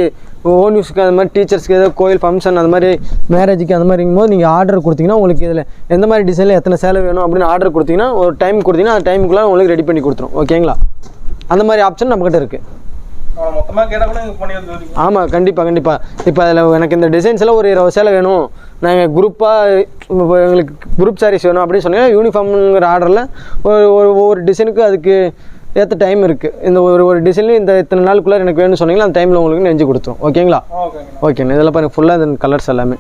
ஓன் யூஸ்க்கு அந்த மாதிரி டீச்சர்ஸ்க்கு ஏதோ கோயில் ஃபங்க்ஷன் அந்த மாதிரி மேரேஜுக்கு அந்த மாதிரிங்கும் போது நீங்கள் ஆர்டர் கொடுத்தீங்கன்னா உங்களுக்கு இதில் எந்த மாதிரி டிசைனில் எத்தனை சேலை வேணும் அப்படின்னு ஆர்டர் கொடுத்தீங்கன்னா ஒரு டைம் கொடுத்தீங்கன்னா அந்த டைமுக்குள்ளே உங்களுக்கு ரெடி பண்ணி கொடுத்துரும். ஓகேங்களா? அந்த மாதிரி ஆப்ஷன் நம்மக்கிட்ட இருக்குது. மொத்தமாக கேட்டால் கூட பண்ணி வந்து. ஆமாம், கண்டிப்பாக. இப்போ அதில் எனக்கு இந்த டிசைன்ஸில் ஒரு 20 சேலை வேணும், நாங்கள் குரூப்பாக எங்களுக்கு குரூப் சாரீஸ் வேணும் அப்படின்னு சொன்னீங்கன்னா யூனிஃபார்ம்ங்கிற ஆர்டரில் ஒவ்வொரு டிசைனுக்கு அதுக்கு ஏற்ற டைம் இருக்குது. இந்த ஒரு டிசைன்லையும் இந்த இத்தனை நாளுக்குள்ளே எனக்கு வேணும்னு சொன்னீங்கன்னா அந்த டைமில் உங்களுக்கு நெஞ்சு கொடுத்துரும். ஓகேங்களா? ஓகேண்ணா. இதெல்லாம் பாருங்கள் ஃபுல்லாக இந்த கலர்ஸ் எல்லாமே.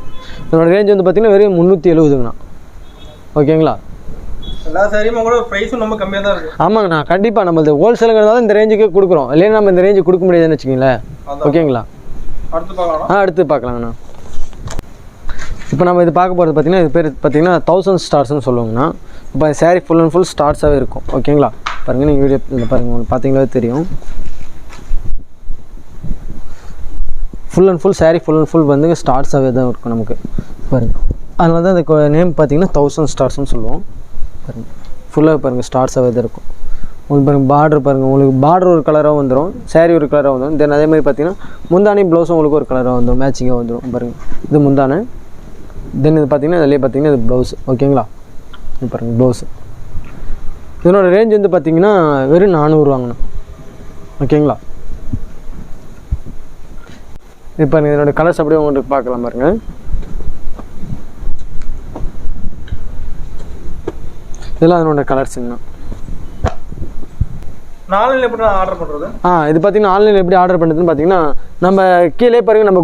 இதோட ரேஞ்ச் வந்து பார்த்திங்கன்னா வெறும் 370ங்கண்ணா. ஓகேங்களா? எல்லா சாரியும் கூட ப்ரைஸும் ரொம்ப கம்மியாக தான் இருக்குது. ஆமாங்கண்ணா, கண்டிப்பாக நம்ம இந்த ஹோல்சேலுங்கிறதால இந்த ரேஞ்சுக்கே கொடுக்குறோம். இல்லைன்னா நம்ம இந்த ரேஞ்சு கொடுக்க முடியாதுன்னு வச்சுக்கிங்களேன். ஓகேங்களா? அடுத்து பார்க்கலாம். அடுத்து பார்க்கலாங்கண்ணா. இப்போ நம்ம இது பார்க்க போகிறது பார்த்திங்கன்னா இது பேர் பார்த்திங்கன்னா 1000 ஸ்டார்ஸ்னு சொல்லுவாங்கண்ணா. இப்போ சாரீ ஃபுல் அண்ட் ஃபுல் ஸ்டார்ஸாகவே இருக்கும். ஓகேங்களா? பாருங்கள், நீங்கள் வீடியோ இதில் பாருங்கள், உங்களுக்கு பார்த்தீங்களே தெரியும். Full and full sari full and full வந்து ஸ்டார்ஸாகவே தான் இருக்கும் நமக்கு பாருங்கள். அதனால தான் அந்த நேம் பார்த்திங்கன்னா 1000 ஸ்டார்ஸ்னு சொல்லுவோம். பாருங்கள் ஃபுல்லாக பாருங்கள் ஸ்டார்ஸாகவே தான் இருக்கும். உங்களுக்கு பாருங்கள் பார்டர் பாருங்கள், உங்களுக்கு பார்டர் ஒரு கலராக வந்துடும், சாரீ ஒரு கலராக வந்துடும். தென் அதே மாதிரி பார்த்திங்கன்னா முந்தானி ப்ளவுஸும் உங்களுக்கு ஒரு கலராக வந்துடும், மேட்சிங்காக வந்துடும். பாருங்கள் இது முந்தானை. தென் இது பார்த்திங்கன்னா அதிலே பார்த்திங்கன்னா இது ப்ளவுஸ். ஓகேங்களா? இது பாருங்கள் ப்ளவுஸு. இதனோட ரேஞ்ச் வந்து பார்த்திங்கன்னா வெறும் 400 ரூபாங்கண்ணா. ஓகேங்களா? இப்போ இதனோட கலர்ஸ் அப்படியே உங்களுக்கு பார்க்கலாம் பாருங்கள். இதெல்லாம் அதனோட கலர்ஸுங்கண்ணா. ஆன்லைனில் எப்படி ஆர்டர் பண்ணுறது? இது பார்த்திங்கன்னா ஆன்லைனில் எப்படி ஆர்டர் பண்ணுறதுன்னு பார்த்தீங்கன்னா நம்ம கீழே பாருங்கள், நம்ம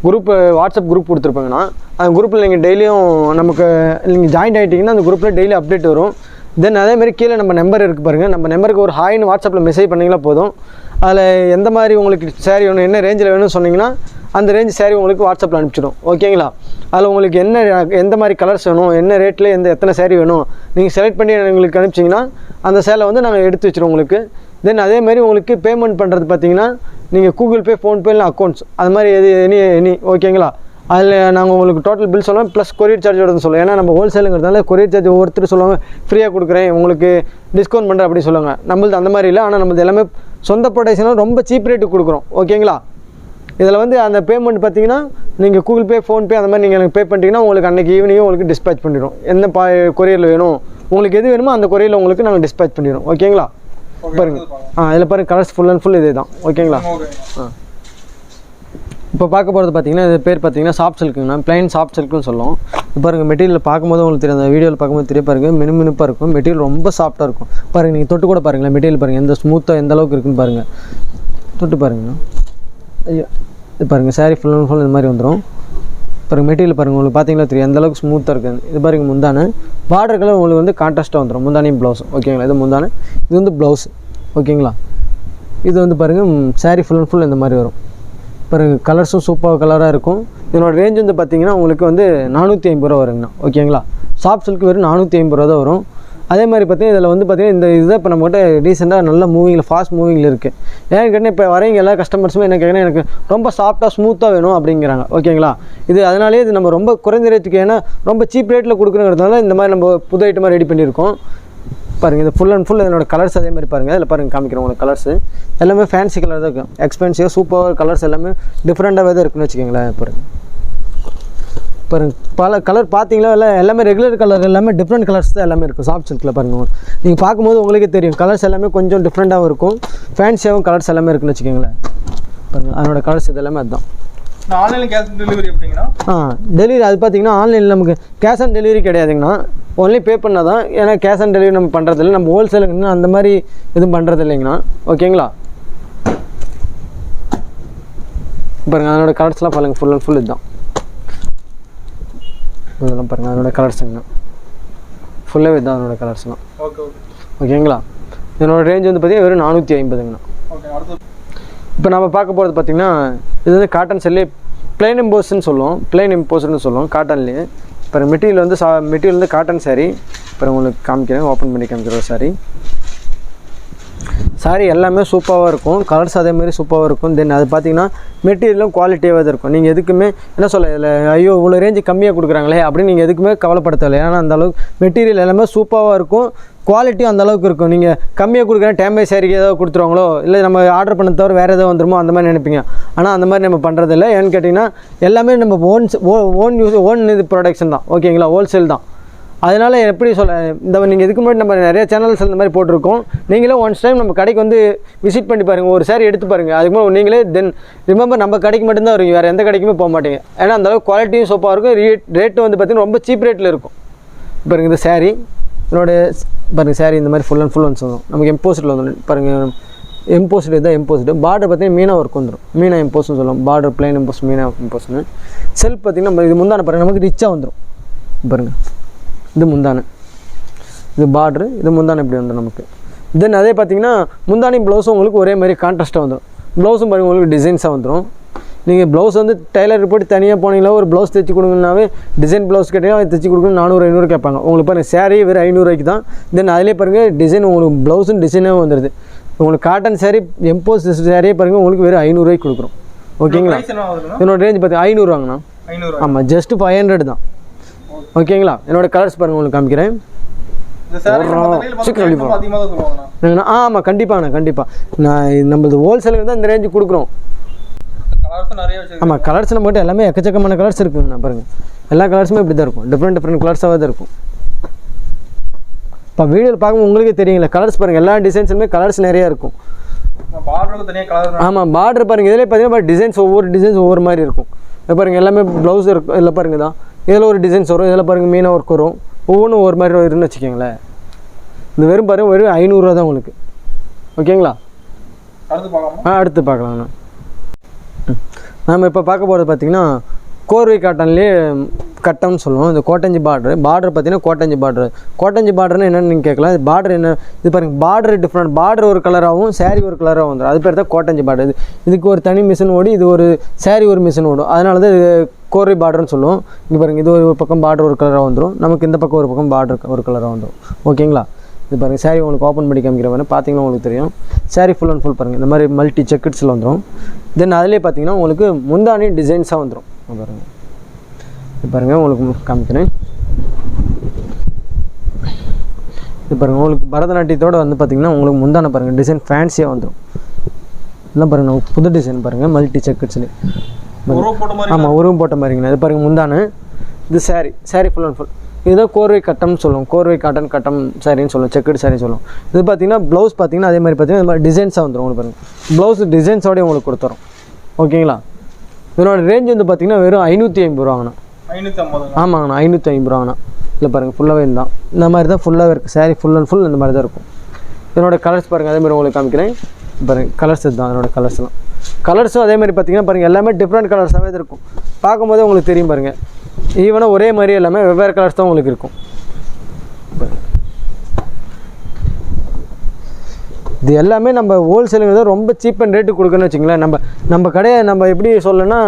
குரூப் வாட்ஸ்அப் குரூப் கொடுத்துருப்பாங்கண்ணா. அந்த குரூப்பில் நீங்கள் டெய்லியும் நமக்கு நீங்கள் ஜாயின் ஆகிட்டிங்கன்னா அந்த குரூப்பில் டெய்லி அப்டேட் வரும். தென் அதேமாதிரி கீழே நம்ம நம்பர் இருக்குது பாருங்கள், நம்ம நம்பருக்கு ஒரு ஹாய்னு வாட்ஸ்அப்பில் மெசேஜ் பண்ணிங்களா போதும். அதில் எந்த மாதிரி உங்களுக்கு சாரீ வேணும், என்ன ரேஞ்சில் வேணும்னு சொன்னிங்கன்னா அந்த ரேஞ்ச் சாரீ உங்களுக்கு வாட்ஸ்அப்பில் அனுப்பிச்சிடும். ஓகேங்களா? அதில் உங்களுக்கு எந்த மாதிரி கலர்ஸ் வேணும், என்ன ரேட்டில் எத்தனை சாரீ வேணும் நீங்கள் செலக்ட் பண்ணி எங்களுக்கு அனுப்பிச்சிங்கன்னா அந்த சேலை வந்து நாங்கள் எடுத்து வச்சிடுவோம் உங்களுக்கு. தென் அதேமாதிரி உங்களுக்கு பேமெண்ட் பண்ணுறது பார்த்தீங்கன்னா நீங்கள் கூகுள் பே, ஃபோன்பே இல்லை அக்கௌண்ட்ஸ் அது மாதிரி எனி ஓகேங்களா? அதில் நாங்கள் உங்களுக்கு டோட்டல் பில் சொல்லுவோம், ப்ளஸ் கொரியர் சார்ஜோட சொல்லுவோம். ஏன்னா நம்ம ஹோல்சேலுங்கிறதுனால கொரியர் சார்ஜ் ஒவ்வொருத்தர் சொல்லுவாங்க ஃப்ரீயாக கொடுக்குறேன் உங்களுக்கு டிஸ்கவுண்ட் பண்ணுறேன் அப்படி சொல்லுவாங்க. நம்மளது அந்த மாதிரி இல்லை. ஆனால் நம்மளது எல்லாமே சொந்த ப்ரொடக்ஷனாக ரொம்ப சீப் ரேட்டுக்கு கொடுக்குறோம். ஓகேங்களா? இதில் வந்து அந்த பேமெண்ட் பார்த்தீங்கன்னா நீங்கள் கூகுள் பே, ஃபோன்பே அந்த மாதிரி நீங்கள் எனக்கு பே பண்ணிட்டீங்கன்னா உங்களுக்கு அன்றைக்கி ஈவினிங்கே உங்களுக்கு டிஸ்பேச் பண்ணிடுவோம். எந்த கொரியரில் வேணும் உங்களுக்கு எது வேணுமோ அந்த கொரியரில் உங்களுக்கு நாங்கள் டிஸ்பேச் பண்ணிடுவோம். ஓகேங்களா? பாருங்கள். இதில் பாருங்கள் கலர்ஸ் ஃபுல் அண்ட் ஃபுல் இதே தான். ஓகேங்களா? இப்போ பார்க்க போகிறது பார்த்தீங்கன்னா இது பேர் பார்த்தீங்கன்னா சாஃப்ட் சில்க்குங்கண்ணா. பிளைன் சாஃப்ட் சில்க்குன்னு சொல்லுவோம். இப்போ பாருங்கள் மெட்டீரியல் பார்க்கும்போது உங்களுக்கு தெரியும், அந்த வீடியோவில் பார்க்கும்போது தெரிய பாருங்கள் மினுமினுப்பாக இருக்கும். மெட்டீரியல் ரொம்ப சாஃப்ட்டாக இருக்கும். பாருங்கள் நீங்கள் தொட்டு கூட பாருங்களேன், மெட்டீரியல் பாருங்கள் எந்த ஸ்மூத்தாக எந்த அளவுக்கு இருக்குன்னு பாருங்கள், தொட்டு பாருங்கண்ணா. ஐயோ இது பாருங்கள் சாரீ ஃபுல் அண்ட் ஃபுல் இந்த மாதிரி வந்துடும். பாருங்கள் மெட்டீரியல் பாருங்கள் உங்களுக்கு பார்த்தீங்களா தெரியும் எந்த அளவுக்கு ஸ்மூத்தாக இருக்குது. இது பாருங்கள் முந்தானை பார்டர் கலர் உங்களுக்கு வந்து கான்ட்ராஸ்ட்டாக வந்துடும். முந்தானையும் ப்ளவுஸ். ஓகேங்களா? இது முந்தானை, இது வந்து ப்ளவுஸ். ஓகேங்களா? இது வந்து பாருங்கள் சாரீ ஃபுல் அண்ட் ஃபுல் இந்த மாதிரி வரும். பாருங்க கலர்ஸும் சூப்பர் கலராக இருக்கும். இதனோட ரேஞ்ச் வந்து பார்த்திங்கன்னா உங்களுக்கு வந்து 450 ரூபா வருங்கண்ணா. ஓகேங்களா, சாஃப்ட் சில்க் வெறும் 450 ரூபா தான் வரும். அதே மாதிரி பார்த்தீங்கன்னா இதில் வந்து பார்த்திங்கன்னா இந்த இதுதான் இப்போ நம்மகிட்ட ரீசெண்டாக நல்ல மூவிங்கில் ஃபாஸ்ட் மூவிங்கில் இருக்குது. ஏன்னு கேட்டால் இப்போ வரவங்க எல்லா கஸ்டமர்ஸுமே என்ன கேட்குறேன், எனக்கு ரொம்ப சாஃப்ட்டாக ஸ்மூத்தாக வேணும் அப்படிங்கிறாங்க. ஓகேங்களா, இது அதனாலே இது நம்ம ரொம்ப குறைந்த ரேட்டுக்கு, ஏன்னா ரொம்ப சீப் ரேட்டில் கொடுக்குறதுனால இந்த மாதிரி நம்ம புது ஐட்டமாக ரெடி பண்ணியிருக்கோம். பாருங்கள், இது ஃபுல் அண்ட் ஃபுல் இதனோட கலர்ஸ் அதே மாதிரி பாருங்கள். இதில் பாருங்கள் காமிக்கிறோம் உங்களுக்கு கலர்ஸ் எல்லாமே ஃபேன்சி கலர் தான் இருக்கும். எக்ஸ்பென்சிவாக சூப்பர் கலர்ஸ் எல்லாமே டிஃப்ரெண்ட்டாகவே தான் இருக்குன்னு வச்சுக்கோங்களேன். பாருங்கள் பல கலர் பார்த்தீங்களா, இல்லை எல்லாமே ரெகுலர் கலர் எல்லாமே டிஃப்ரெண்ட் கலர்ஸ் தான் எல்லாமே இருக்கும் சாஃப்ட் சில்கில். பாருங்கள் நீங்கள் பார்க்கும்போது உங்களுக்கே தெரியும் கலர்ஸ் எல்லாமே கொஞ்சம் டிஃப்ரெண்ட்டாகவும் இருக்கும், ஃபேன்சியாகவும் கலர்ஸ் எல்லாமே இருக்குன்னு வச்சுக்கோங்களேன். பாருங்கள் அதனோட கலர்ஸ் இது எல்லாமே அதுதான். ஆன்லைனில் கேஷ் ஆன் டெலிவரி எப்படிங்கண்ணா? டெலிவரி அது பார்த்தீங்கன்னா ஆன்லைனில் நமக்கு கேஷ் ஆன் டெலிவரி கிடையாதுங்கண்ணா, ஒன்லி பே பண்ணால் தான். ஏன்னா கேஷ் ஆன் டெலிவரி நம்ம பண்ணுறதில்ல, நம்ம ஹோல்சேலுக்குன்னு அந்த மாதிரி எதுவும் பண்ணுறது இல்லைங்கண்ணா. ஓகேங்களா, பாருங்கள் அதனோட கலர்ஸ்லாம் பாருங்கள் ஃபுல் அண்ட் ஃபுல் இதுதான். இதெல்லாம் பாருங்கள் அதனோட கலர்ஸுங்கண்ணா, ஃபுல்லாகவே இதுதான் அதனோட கலர்ஸ்லாம். ஓகேங்களா, இதனோட ரேஞ்ச் வந்து பார்த்திங்கன்னா வெறும் 450ங்கண்ணா. இப்போ நம்ம பார்க்க போகிறது பார்த்திங்கன்னா இது வந்து காட்டன் செல்லே பிளைன் எம்போஸ்ன்னு சொல்லுவோம், பிளைன் எம்போஸ்ன்னு சொல்லுவோம் காட்டன்லேயே. இப்போ மெட்டீரியல் வந்து மெட்டீரியல் வந்து காட்டன் சாரீ. இப்போ உங்களுக்கு காமிக்கிறேன், ஓப்பன் பண்ணி காமிக்கிறோம் சாரீ எல்லாமே சூப்பராக இருக்கும், கலர்ஸ் அதேமாதிரி சூப்பராக இருக்கும். தென் அது பார்த்திங்கன்னா மெட்டீரியலும் குவாலிட்டியாகவே தான் இருக்கும். நீங்கள் எதுக்குமே என்ன சொல்ல இல்லை ஐயோ இவ்வளோ ரேஞ்சு கம்மியாக கொடுக்குறாங்களே அப்படின்னு நீங்கள் எதுக்குமே கவலைப்படுத்தலை. ஏன்னா அந்தளவுக்கு மெட்டீரியல் எல்லாமே சூப்பராக இருக்கும், குவாலிட்டியும் அந்தளவுக்கு இருக்கும். நீங்கள் கம்மியாக கொடுக்குறேன் டேமேஜ் சாரிக்கு ஏதாவது கொடுத்துருவாங்களோ, இல்லை நம்ம ஆர்டர் பண்ண தவிர வேறு ஏதாவது வந்துருமோ அந்த மாதிரி நினைப்பீங்க. ஆனால் அந்த மாதிரி நம்ம பண்ணுறதில்ல. ஏன்னு கேட்டிங்கன்னா எல்லாமே நம்ம ஓன் இது ப்ரொடக்ஷன் தான். ஓகேங்களா, ஹோல்சேல் தான். அதனால் எப்படி சொல்ல, இந்த நீங்கள் இதுக்கு முன்னாடி நம்ம நிறைய சேனல்ஸ் இந்த மாதிரி போட்டிருக்கோம். நீங்களே ஒன்ஸ் டைம் நம்ம கடைக்கு வந்து விசிட் பண்ணி பாருங்கள், ஒரு சாரி எடுத்து பாருங்கள். அதுக்கு முன்னாடி நீங்களே தென் ரிமெம்பர் நம்ம கடைக்கு மட்டும்தான் வருவீங்க, வேறு எந்த கடைக்குமே போக மாட்டீங்க. ஏன்னா அந்தளவுக்கு குவாலிட்டியும் சூப்பராக இருக்கும், ரேட்டு வந்து பார்த்திங்கன்னா ரொம்ப சீப் ரேட்டில் இருக்கும். பாருங்கள் இந்த சாரீ என்னோட பாருங்கள் சாரீ இந்த மாதிரி ஃபுல் அண்ட் ஃபுல் வந்து சொல்லுவோம். நமக்கு எம்போசிட்டில் வந்துடும் பாருங்கள், எம்போசிட் தான் எம்போசிட். பார்டர் பார்த்திங்கன்னா மீனா ஒர்க் வந்துடும், மீனா எம்போஸ்ன்னு சொல்லுவோம். பார்டர் பிளைன் எம்போஸ், மீனா எம்போஸ்ன்னு. செல்ஃப் பார்த்திங்கன்னா நம்ம இது முந்தான பாருங்கள் நமக்கு ரிச்சாக வந்துடும். பாருங்கள் இது முந்தானை, இது பார்ட்ரு, இது முந்தானை இப்படி வந்துடும் நமக்கு. தென் அதே பார்த்திங்கன்னா முந்தானி ப்ளவுஸும் உங்களுக்கு ஒரே மாதிரி கான்ட்ராஸ்ட்டாக வந்துடும். ப்ளவுஸும் பாருங்கள் உங்களுக்கு டிசைன்ஸாக வந்துடும். நீங்கள் ப்ளவுஸ் வந்து டைலர் போட்டு தனியாக போனீங்களா ஒரு ப்ளவுஸ் தைச்சி கொடுங்கனாவே டிசைன் ப்ளவுஸ் கேட்டிங்கன்னா அதை தைச்சி கொடுக்கணும் 400-500 கேட்பாங்க. உங்களுக்கு பாருங்கள் சாரீ வெறும் 500 ரூபாய்க்கு தான். தென் அதிலே பாருங்கள் டிசைன் உங்களுக்கு ப்ளவுஸும் டிசைனாகவும் வந்துடுது. உங்களுக்கு காட்டன் சாரீ எம்போஸ் சாரியே பாருங்கள் உங்களுக்கு வெறும் 500 ரூபாய்க்கு கொடுக்குறோம். ஓகேங்களா, என்னோட ரேஞ்ச் பார்த்து 500 ரூபாங்கண்ணா. ஆமாம், ஜஸ்ட் 500 தான். ஓகேங்களா, என்னோட கலர்ஸ் பாருங்கள் உங்களுக்கு காமிக்கிறேன். ஆமாம் கண்டிப்பாண்ணா, கண்டிப்பாக நான் நம்மளது ஹோல்சேலுக்கு தான் இந்த ரேஞ்சு கொடுக்குறோம். ஆமாம், கலர்ஸ் நம்மகிட்ட எல்லாமே எக்கச்சக்கமான கலர்ஸ் இருக்குங்கண்ணா. பாருங்கள் எல்லா கலர்ஸுமே இப்படி தான் இருக்கும், டிஃப்ரெண்ட் கலர்ஸாக தான் இருக்கும். இப்போ வீடியோவில் பார்க்கும்போது உங்களுக்கே தெரியுங்களா கலர்ஸ் பாருங்கள், எல்லா டிசைன்ஸுமே கலர்ஸ் நிறையா இருக்கும். ஆமாம், பார்டர் பாருங்கள் இதிலே பார்த்தீங்கன்னா டிசைன்ஸ் ஒவ்வொரு டிசைன்ஸ் ஒவ்வொரு மாதிரி இருக்கும். இப்போ பாருங்கள் எல்லாமே ப்ளவுஸ் இருக்கும், இதில் பாருங்கள் தான் இதில் ஒரு டிசைன்ஸ் வரும், இதில் பாருங்கள் மீனா ஒர்க் வரும், ஒவ்வொன்றும் ஒரு மாதிரி வரும்னு வச்சுக்கோங்களேன். இந்த வெறும் பாருங்கள் வெறும் 500 ரூபா தான் உங்களுக்கு. ஓகேங்களா, அடுத்து பார்க்கலாங்கண்ணா. நம்ம இப்போ பார்க்க போகிறது பார்த்திங்கன்னா கோர்வை காட்டன்லேயே கட்டம்னு சொல்லுவோம். இந்த கோட்டஞ்சி பார்டர் பார்த்திங்கன்னா கோட்டஞ்சி பார்டர்னு என்னென்னு நீங்கள் கேட்கலாம். இது பார்டர் என்ன, இது பாருங்கள் பார்டர் டிஃப்ரெண்ட், பார்டர் ஒரு கலராகவும் சாரீ ஒரு கலராகவும் வந்துடும். அது பேர் தான் கோட்டஞ்சி பார்டர். இதுக்கு ஒரு தனி மிஷின் ஓடி, இது ஒரு சாரீ ஒரு மிஷின் ஓடும், அதனால தான் இது கோர்வை பார்டர்னு சொல்லுவோம். இங்கே பாருங்கள் இது ஒரு பக்கம் பார்டர் ஒரு கலராக வந்துடும், நமக்கு இந்த பக்கம் ஒரு பக்கம் பார்டர் ஒரு கலராக வந்துடும். ஓகேங்களா, இது பாருங்கள் சாரீ உங்களுக்கு ஓப்பன் பண்ணி காமிக்கிற மாதிரி பார்த்தீங்கன்னா உங்களுக்கு தெரியும். சாரீ ஃபுல் அண்ட் ஃபுல் பாருங்கள் இந்த மாதிரி மல்டி செக்கட்ஸில் வந்துடும். தென் அதிலே பார்த்தீங்கன்னா உங்களுக்கு முந்தானி டிசைன்ஸாக வந்துடும். பாருங்கள் இது பாருங்கள் உங்களுக்கு காமிக்கிறேன். இது பாருங்கள் உங்களுக்கு பரதநாட்டியத்தோடு வந்து பார்த்திங்கன்னா உங்களுக்கு முந்தான பாருங்கள் டிசைன் ஃபேன்சியாக வந்துடும். இதெல்லாம் பாருங்கள் புது டிசைன் பாருங்கள் மல்டி செக்கட்ஸ்லேயே. ஆமாம், உருவம் போட்ட மாதிரிங்கண்ணா. இது பாருங்கள் முந்தானு, இது சாரீ ஃபுல் அண்ட் ஃபுல். இதுதான் கோர்வை கட்டம்னு சொல்லுவோம், கோர்வை காட்டன் கட்டம் சாரின்னு சொல்லுவோம், செக்குடு சாரின்னு சொல்லுவோம். இது பார்த்திங்கன்னா ப்ளவுஸ் பார்த்திங்கன்னா அதே மாதிரி பார்த்திங்கன்னா இது மாதிரி டிசைன்ஸாக வந்துடும். உங்களுக்கு பாருங்கள் ப்ளவுஸ் டிசைன்ஸோடய உங்களுக்கு கொடுத்துரும். ஓகேங்களா, இதனோட ரேஞ்ச் வந்து பார்த்திங்கன்னா வெறும் 550 ரூபாங்கண்ணா. 550? ஆமாங்கண்ணா, 550 ரூபாங்கண்ணா. இல்லை பாருங்கள் ஃபுல்லாகவே இருந்தால் இந்த மாதிரி தான் ஃபுல்லாகவே இருக்குது. சாரீ ஃபுல் அண்ட் ஃபுல் இந்த மாதிரி தான் இருக்கும். இதனோட கலர்ஸ் பாருங்கள் அதே மாதிரி உங்களுக்கு காமிக்கிறேன். பாருங்கள் கலர்ஸ் இதுதான் அதனோட கலர்ஸ்லாம். கலர்ஸும் அதே மாதிரி பார்த்திங்கன்னா பாருங்கள் எல்லாமே டிஃப்ரெண்ட் கலர்ஸாகவே தான் இருக்கும். பார்க்கும்போதே உங்களுக்கு தெரியும் பாருங்கள், ஈவனாக ஒரே மாதிரி எல்லாமே வெவ்வேறு கலர்ஸ் தான் உங்களுக்கு இருக்கும். இது எல்லாமே நம்ம ஹோல்சேலுங்கிறது ரொம்ப சீப் அண்ட் ரேட்டு கொடுக்கணும்னு வச்சுங்களேன். நம்ம கடையை நம்ம எப்படி சொல்லணும்னா,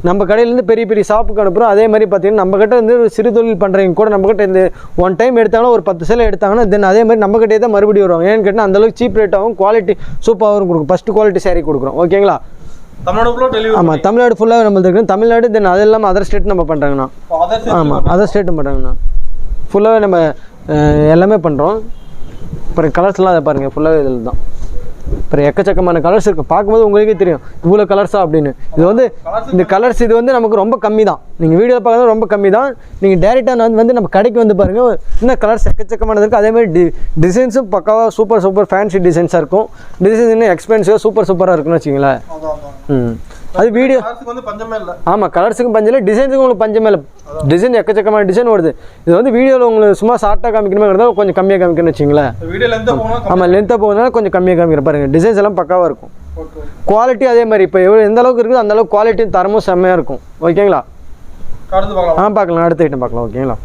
நம்ம கடையிலேருந்து பெரிய பெரிய ஷாப்புக்கு அனுப்புகிறோம். அதே மாதிரி பார்த்தீங்கன்னா நம்மக்கிட்ட வந்து சிறு தொழில் பண்ணுறவங்க கூட நம்மக்கிட்ட இந்த ஒன் டைம் எடுத்தாங்கன்னா ஒரு 10 சேலை எடுத்தாங்கன்னா தென் அதே மாதிரி நம்மக்கிட்டே தான் மறுபடியும் வருவாங்க. ஏன்னு கேட்டால் அந்தளவுக்கு சீப் ரேட்டாகவும் குவாலிட்டி சூப்பராகவும் கொடுக்கும். ஃபஸ்ட்டு குவாலிட்டி saree கொடுக்குறோம். ஓகேங்களா? தமிழ்நாடு ஃபுல்லாக டெலிவரி. ஆமாம், தமிழ்நாடு ஃபுல்லாக நம்மளுக்கு இருக்குது. தமிழ்நாடு தென் அது இல்லாமல் அதர் ஸ்டேட் நம்ம பண்ணுறாங்கண்ணா. ஆமாம், அதர் ஸ்டேட்டும் பண்ணுறாங்கண்ணா. ஃபுல்லாகவே நம்ம எல்லாமே பண்ணுறோம். அப்புறம் கலர்ஸ்லாம் அதை பாருங்கள், ஃபுல்லாகவே இதில் தான். அப்புறம் எக்கச்சக்கமான கலர்ஸ் இருக்குது. பார்க்கும்போது உங்களுக்கே தெரியும் இவ்வளோ கலர்ஸா அப்படின்னு. இது வந்து இந்த கலர்ஸ் இது வந்து நமக்கு ரொம்ப கம்மி தான். நீங்கள் வீடியோவில் பார்க்குறது ரொம்ப கம்மி தான். நீங்கள் டேரெக்டாக வந்து நம்ம கடைக்கு வந்து பாருங்கள், இன்னும் கலர்ஸ் எக்கச்சக்கமானது இருக்குது. அதேமாதிரி டிசைன்ஸும் பக்காவாக சூப்பர் ஃபேன்சி டிசைன்ஸாக இருக்கும். டிசைன்ஸ் இன்னும் எக்ஸ்பென்சிவாக சூப்பராக இருக்குன்னு வச்சுங்களேன். அது வீடியோ வந்து பஞ்சமே இல்லை. ஆமாம், கலர்ஸுக்கும் பஞ்சம் இல்லை, டிசைன்ஸுக்கும் உங்களுக்கு பஞ்சமே இல்லை. டிசைன் எக்கச்சக்கமான டிசைன் வருது. இது வந்து வீடியோவில் உங்களுக்கு சும்மா ஷார்ட்டாக காமிக்கணுமே இருந்தால் கொஞ்சம் கம்மியாக காமிக்கணும்னு வச்சிங்களேன். வீடியோ லென்த்தாக போனால் ஆமாம், லென்த்தாக போகிறதுனால கொஞ்சம் கம்மியாக காமிக்கிறேன். பாருங்கள், டிசைன்ஸ் எல்லாம் பக்காவாக இருக்கும். குவாலிட்டி அதே மாதிரி இப்போ எந்த அளவுக்கு இருக்குது அந்த அளவுக்கு குவாலிட்டியும் தரமும் செம்மையாக இருக்கும். ஓகேங்களா? பார்க்கலாம், அடுத்த ஐட்டம் பார்க்கலாம். ஓகேங்களா?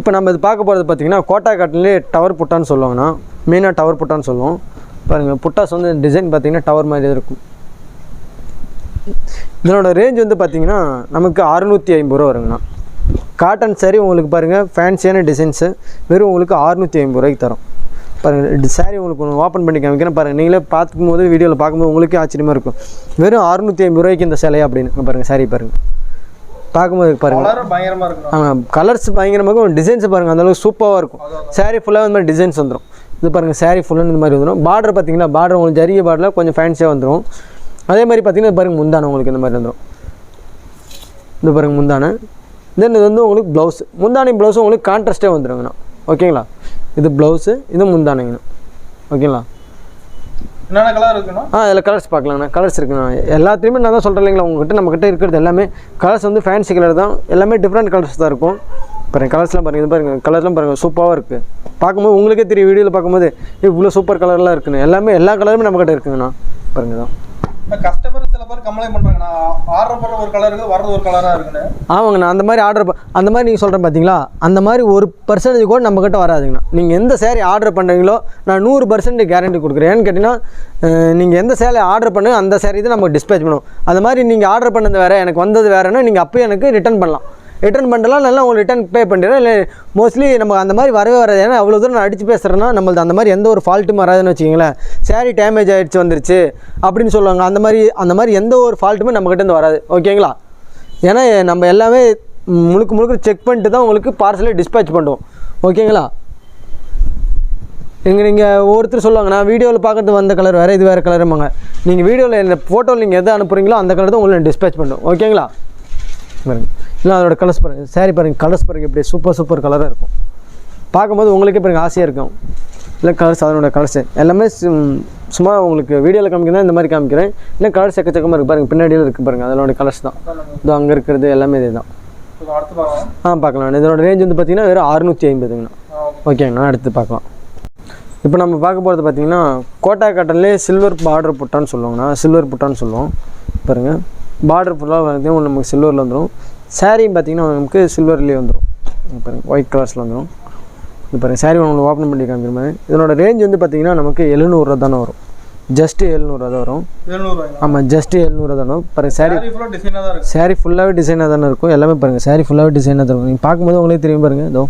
இப்போ நம்ம இது பார்க்க போகிறது பார்த்தீங்கன்னா கோட்டா காட்டன்லேயே டவர் புட்டான்னு சொல்லுவாங்கண்ணா. மெயினாக டவர் புட்டான்னு சொல்லுவோம். பாருங்கள், புட்டாஸ் வந்து டிசைன் பார்த்தீங்கன்னா டவர் மாதிரி இருக்கும். இதனோட ரேஞ்ச் வந்து பார்த்தீங்கன்னா நமக்கு 650 ரூபா வருங்கண்ணா. காட்டன் சாரீ உங்களுக்கு பாருங்கள் ஃபேன்சியான டிசைன்ஸு வெறும் உங்களுக்கு 650 ரூபாய்க்கு தரோம். பாருங்கள், சாரீ உங்களுக்கு ஒன்று ஓப்பன் பண்ணி காமிக்கிறேன். பாருங்கள், நீங்களே பார்க்கும்போது வீடியோவில் பார்க்கும்போது உங்களுக்கே ஆச்சரியமாக இருக்கும். வெறும் 650 ரூபாய்க்கு இந்த சேலையா அப்படின்னு பாருங்கள். சாரீ பாருங்கள், பார்க்கும்போது பாருங்கள் பயங்கரமாக இருக்கும். ஆமாம், கலர்ஸ் பயங்கரமாக இருக்கும். டிசைன்ஸ் பாருங்கள், அந்தளவுக்கு சூப்பராக இருக்கும். சாரீ ஃபுல்லாக இந்த மாதிரி டிசைன்ஸ் வந்துடும். இது பாருங்கள், சாரீ ஃபுல்லாக இந்த மாதிரி வந்துடும். பார்டர் பார்த்தீங்கன்னா பார்டர் உங்களுக்கு ஜரிய பார்டரில் கொஞ்சம் ஃபேன்சியாக வந்துடும். அதே மாதிரி பார்த்தீங்கன்னா பாருங்கள் முந்தானை உங்களுக்கு இந்த மாதிரி வந்துடும். இந்த பாருங்கள் முந்தானை. தென் இது வந்து உங்களுக்கு ப்ளவுஸ். முந்தானை ப்ளவுஸும் உங்களுக்கு கான்ட்ராஸ்ட்டே வந்துடுங்கண்ணா. ஓகேங்களா? இது ப்ளவுஸு, இது முந்தானைங்கண்ணா. ஓகேங்களா? என்னென்ன கலர் இருக்குண்ணா? இதில் கலர்ஸ் பார்க்கலாங்கண்ணா. கலர்ஸ் இருக்குண்ணா. எல்லாத்தையுமே நான் தான் சொல்கிறேன் இல்லைங்களா, உங்கள்கிட்ட நம்மக்கிட்ட இருக்கிறது எல்லாமே கலர்ஸ் வந்து ஃபேன்சி கலர் தான். எல்லாமே டிஃப்ரெண்ட் கலர்ஸ் தான் இருக்கும். பாருங்கள், கலர்ஸ்லாம் பாருங்கள். இது பாருங்கள், கலர்ஸ்லாம் பாருங்கள் சூப்பராக இருக்குது. பார்க்கும்போது உங்களுக்கே தெரியும், வீடியோவில் பார்க்கும்போது இவ்வளோ சூப்பர் கலர்லாம் இருக்குன்னு. எல்லா கலருமே நம்மக்கிட்ட இருக்குங்கண்ணா. பாருங்கள் தான் கஸ்டமர் சில பேர் கம்ப்ளைண்ட் பண்ணுறாங்கண்ணா, ஆர்டர் பண்ணுற ஒரு கலர் இருக்குது, வர்றது ஒரு கலராக இருக்குன்னு. ஆமாங்கண்ணா, அந்த மாதிரி அந்த மாதிரி நீங்கள் சொல்கிறேன் பார்த்தீங்களா, அந்த மாதிரி 1% கூட நம்மக்கிட்ட வராதுங்கண்ணா. நீங்கள் எந்த சேரீ ஆர்டர் பண்ணுறீங்களோ நான் 100% கேரண்டி கொடுக்குறேன். ஏன்னு கேட்டிங்கன்னா, நீங்கள் எந்த சேலை ஆர்டர் பண்ணுங்க அந்த சேரீ தான் நமக்கு டிஸ்பேச் பண்ணுவோம். அந்த மாதிரி நீங்கள் ஆர்டர் பண்ணது வேறு, எனக்கு வந்தது வேறுன்னா நீங்கள் அப்போயே எனக்கு ரிட்டர்ன் பண்ணலாம். ரிட்டர்ன் பண்ணலாம், நல்லா உங்களுக்கு ரிட்டர்ன் பே பண்ணிடுறேன். இல்லை மோஸ்ட்லி நம்ம அந்த மாதிரி வரவே வராது. ஏன்னா அவ்வளோ தூரம் நான் அடித்து பேசுகிறேன்னா நம்மளுக்கு அந்த மாதிரி எந்த ஒரு ஃபால்ட்டும் வராதுன்னு வச்சிங்களேன். சாரீ டேமேஜ் ஆகிடுச்சு வந்துருச்சு அப்படின்னு சொல்லுவாங்க. அந்த மாதிரி எந்த ஒரு ஃபால்ட்டுமே நம்மக்கிட்டேருந்து வராது. ஓகேங்களா? ஏன்னா நம்ம எல்லாமே முழுக்க செக் பண்ணிட்டு தான் உங்களுக்கு பார்சலே டிஸ்பேச் பண்ணுவோம். ஓகேங்களா? நீங்கள் ஒவ்வொருத்தர் சொல்லுவாங்கண்ணா, வீடியோவில் பார்க்குறது வந்த கலர் வேறு, இது வேறு கலருமாங்க. நீங்கள் வீடியோவில் இந்த ஃபோட்டோவில் நீங்கள் எதை அனுப்புகிறீங்களோ அந்த கலர் தான் உங்களுக்கு டிஸ்பேச் பண்ணுவோம். ஓகேங்களா? பாருங்கள், இல்லை அதோட கலர்ஸ் பாருங்கள். சாரீ பாருங்கள், கலர்ஸ் பாருங்கள், இப்படி சூப்பர் கலராக இருக்கும். பார்க்கும்போது உங்களுக்கே பாருங்கள் ஆசையாக இருக்கும். இல்லை கலர்ஸ், அதனோட கலர்ஸு எல்லாமே சும்மா உங்களுக்கு வீடியோவில் காமிக்கிறேன், இந்த மாதிரி காமிக்கிறேன். இல்லை கலர்ஸ் எக்கச்சக்கமாக இருக்குது பாருங்கள், பின்னாடியில் இருக்குது பாருங்கள், அதனோட கலர்ஸ் தான். இது அங்கே இருக்கிறது எல்லாமே இதே தான். பார்க்கலாம். இதனோட ரேஞ்ச் வந்து பார்த்தீங்கன்னா வெறும் 650ங்கண்ணா. ஓகேங்கண்ணா, அடுத்து பார்க்கலாம். இப்போ நம்ம பார்க்க போகிறது பார்த்தீங்கன்னா கோட்டா காட்டன்லேயே சில்வர் பார்டர் புட்டான்னு சொல்லுவாங்கண்ணா. சில்வர் புட்டான்னு சொல்லுவோம். பாருங்கள், பார்டர் ஃபுல்லாக வந்து நமக்கு சில்வரில் வந்துடும். சாரியும் பார்த்திங்கன்னா நமக்கு சில்வர்லேயே வந்துடும். பாருங்கள், ஒயிட் கலர்ஸில் வந்துடும். இது பாருங்கள், சாரீ உங்களுக்கு ஓப்பன் பண்ணி காமிக்கிற மாதிரி. இதனோட ரேஞ்ச் வந்து பார்த்திங்கன்னா நமக்கு 700 ரூபா தானே வரும். ஜஸ்ட்டு 700 தான் வரும். ஆமாம், ஜஸ்ட்டு 700 தானே. பாருங்கள், சாரீ ஃபுல்லாகவே டிசைனாக தானே இருக்கும். எல்லாமே பாருங்கள், சாரீ ஃபுல்லாகவே டிசைனாக தான் இருக்கும். நீங்கள் பார்க்கும்போது உங்களே தெரியும் பாருங்கள், இதோ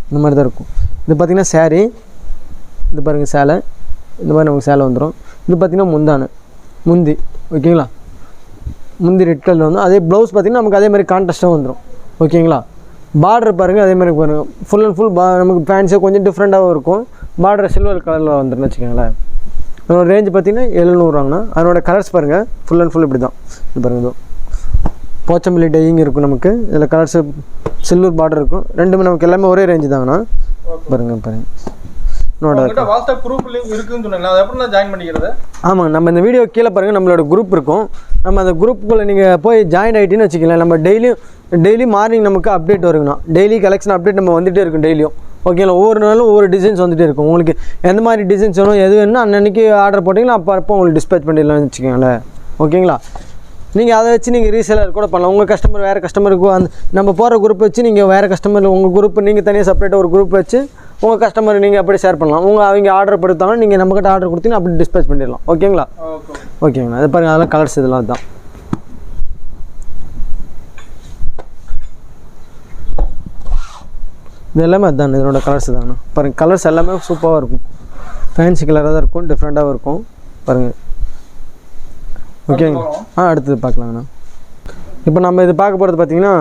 இந்த மாதிரி தான் இருக்கும். இது பார்த்திங்கன்னா சாரீ, இது பாருங்கள் சேலை, இந்த மாதிரி நமக்கு சேலை வந்துடும். இது பார்த்திங்கன்னா முந்தி. ஓகேங்களா? முந்தி ரெட் கலர் வந்து அதே ப்ளவுஸ் பார்த்திங்கன்னா நமக்கு அதே மாதிரி கான்ட்ராஸ்ட்டாக வந்துடும். ஓகேங்களா? பார்டர் பாருங்கள், அதே மாதிரி பாருங்கள், ஃபுல் அண்ட் ஃபுல் நமக்கு ஃபேன்ஸியாக கொஞ்சம் டிஃப்ரெண்ட்டாகவும் இருக்கும். பார்டர் சில்வர் கலரில் வந்துடுன்னு வச்சுக்கோங்களேன். அதோட ரேஞ்ச் பார்த்திங்கன்னா 700 ரூபாங்கண்ணா. அதனோட கலர்ஸ் பாருங்கள், ஃபுல் அண்ட் ஃபுல் இப்படி தான். இது பாருங்கள், இதோ போச்சம்பள்ளி டையிங் இருக்கும் நமக்கு. இதில் கலர்ஸு சில்வர் பார்டர் இருக்கும். ரெண்டுமே நமக்கு எல்லாமே ஒரே ரேஞ்சு தாங்கண்ணா. பாருங்கள். ஆமாங்க, நம்ம இந்த வீடியோ கீழே பாருங்கள், நம்மளோட குரூப் இருக்கும். நம்ம அந்த குரூப்புக்குள்ளே நீங்கள் போய் ஜாயின் ஆகிட்டின்னு வச்சுக்கலாம். நம்ம டெய்லி மார்னிங் நமக்கு அப்டேட் வருங்கண்ணா. டெய்லி கலெக்ஷன் அப்டேட் நம்ம வந்துகிட்டே இருக்கும் டெய்லியும். ஓகேங்களா? ஒவ்வொரு நாளும் ஒவ்வொரு டிசைன்ஸ் வந்துகிட்டே இருக்கும். உங்களுக்கு எந்த மாதிரி டிசைன்ஸ் வேணும், எது வேணும்னா அன்றைக்கி ஆர்டர் போட்டிங்கன்னா அப்போ உங்களுக்கு டிஸ்பேச் பண்ணிடலாம்னு வச்சுக்கோங்களேன். ஓகேங்களா? நீங்கள் அதை வச்சு நீங்கள் ரீசேலர் கூட பண்ணலாம். உங்கள் கஸ்டமர் வேறு கஸ்டமருக்கு நம்ம போகிற குரூப் வச்சு நீங்கள் வேறு கஸ்டமர் உங்கள் குரூப் நீங்கள் தனியாக செப்பரேட்டாக ஒரு குரூப் வச்சு உங்கள் கஸ்டமர் நீங்கள் அப்படி ஷேர் பண்ணலாம். அவங்க ஆர்டர் படுத்தாங்கன்னா நீங்கள் நம்மக்கிட்ட ஆர்டர் கொடுத்தீங்கன்னா அப்படி டிஸ்பேச் பண்ணிடலாம். ஓகேங்களா? ஓகேங்கண்ணா. அது பாருங்கள், அதெல்லாம் கலர்ஸ் இதெல்லாம் தான். இது எல்லாமே அதுதான், இதனோட கலர்ஸ் தாங்கண்ணா. பாருங்கள், கலர்ஸ் எல்லாமே சூப்பராக இருக்கும். ஃபேன்சி கலராக தான் இருக்கும், டிஃப்ரெண்ட்டாகவும் இருக்கும். பாருங்கள். ஓகேங்களா? அடுத்தது பார்க்கலாங்கண்ணா. இப்போ நம்ம இது பார்க்க போகிறது பார்த்தீங்கன்னா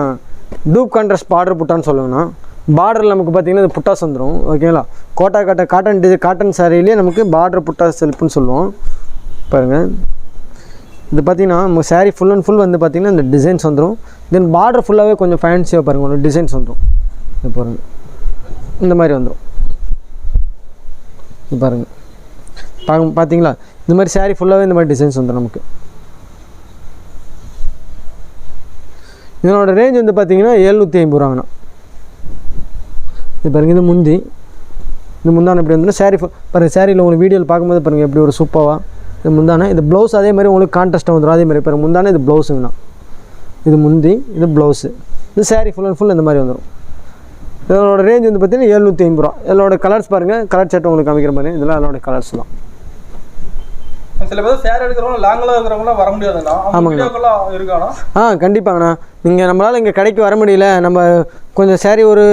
டூப் கான்ட்ராஸ்ட் பார்டர் புட்டான்னு சொல்லுங்கண்ணா. பார்டரில் நமக்கு பார்த்தீங்கன்னா இது புட்டாஸ் வந்துடும். ஓகேங்களா? காட்டன் சாரியிலே நமக்கு பார்டர் புட்டாஸ் செல்ப்புன்னு சொல்லுவோம். பாருங்கள், இது பார்த்தீங்கன்னா நம்ம சாரீ ஃபுல் அண்ட் ஃபுல் வந்து பார்த்திங்கன்னா இந்த டிசைன்ஸ் வந்துடும். தென் பார்டர் ஃபுல்லாகவே கொஞ்சம் ஃபேன்சியாக பாருங்கள், ஒரு டிசைன்ஸ் வந்துடும். இது பாருங்கள், இந்த மாதிரி வந்துடும். இது பாருங்கள், பார்த்தீங்களா? இந்த மாதிரி சாரீ ஃபுல்லாகவே இந்த மாதிரி டிசைன்ஸ் வந்துடும் நமக்கு. இதனோட ரேஞ்ச் வந்து பார்த்தீங்கன்னா 750 ரூபாங்கண்ணா. இது பாருங்கள், இது முந்தி, இது முந்தான எப்படி வந்துடும் சாரீ பாருங்கள். சாரியில் உங்களுக்கு வீடியோவில் பார்க்கும்போது பாருங்கள் எப்படி ஒரு சூப்பராக இது முந்தான. இது ப்ளவுஸ் அதே மாதிரி உங்களுக்கு கான்ட்ராஸ்ட்டாக வந்துடும். அதே மாதிரி பாருங்கள், முந்தான இது ப்ளவுஸுங்கண்ணா. இது முந்தி, இது ப்ளவுஸு. இது சாரீ ஃபுல் அண்ட் ஃபுல் இந்த மாதிரி வந்துடும். இதனோட ரேஞ்ச் வந்து பார்த்தீங்கன்னா 750 ரூபா. இதோட கலர்ஸ் பாருங்கள், கலர் சட்டை உங்களுக்கு காமிக்கிற மாதிரி. இதெல்லாம் அதோட கலர்ஸ் தான். சில பேர் சேர் எடுக்கிறவங்க லாங்கில் இருக்கிறவங்களாம் வர முடியாதுண்ணா. ஆமாங்கண்ணா, இருக்காண்ணா. கண்டிப்பாங்கண்ணா. நீங்கள் நம்மளால் இங்கே கடைக்கு வர முடியல, நம்ம கொஞ்சம் சாரி ஒரு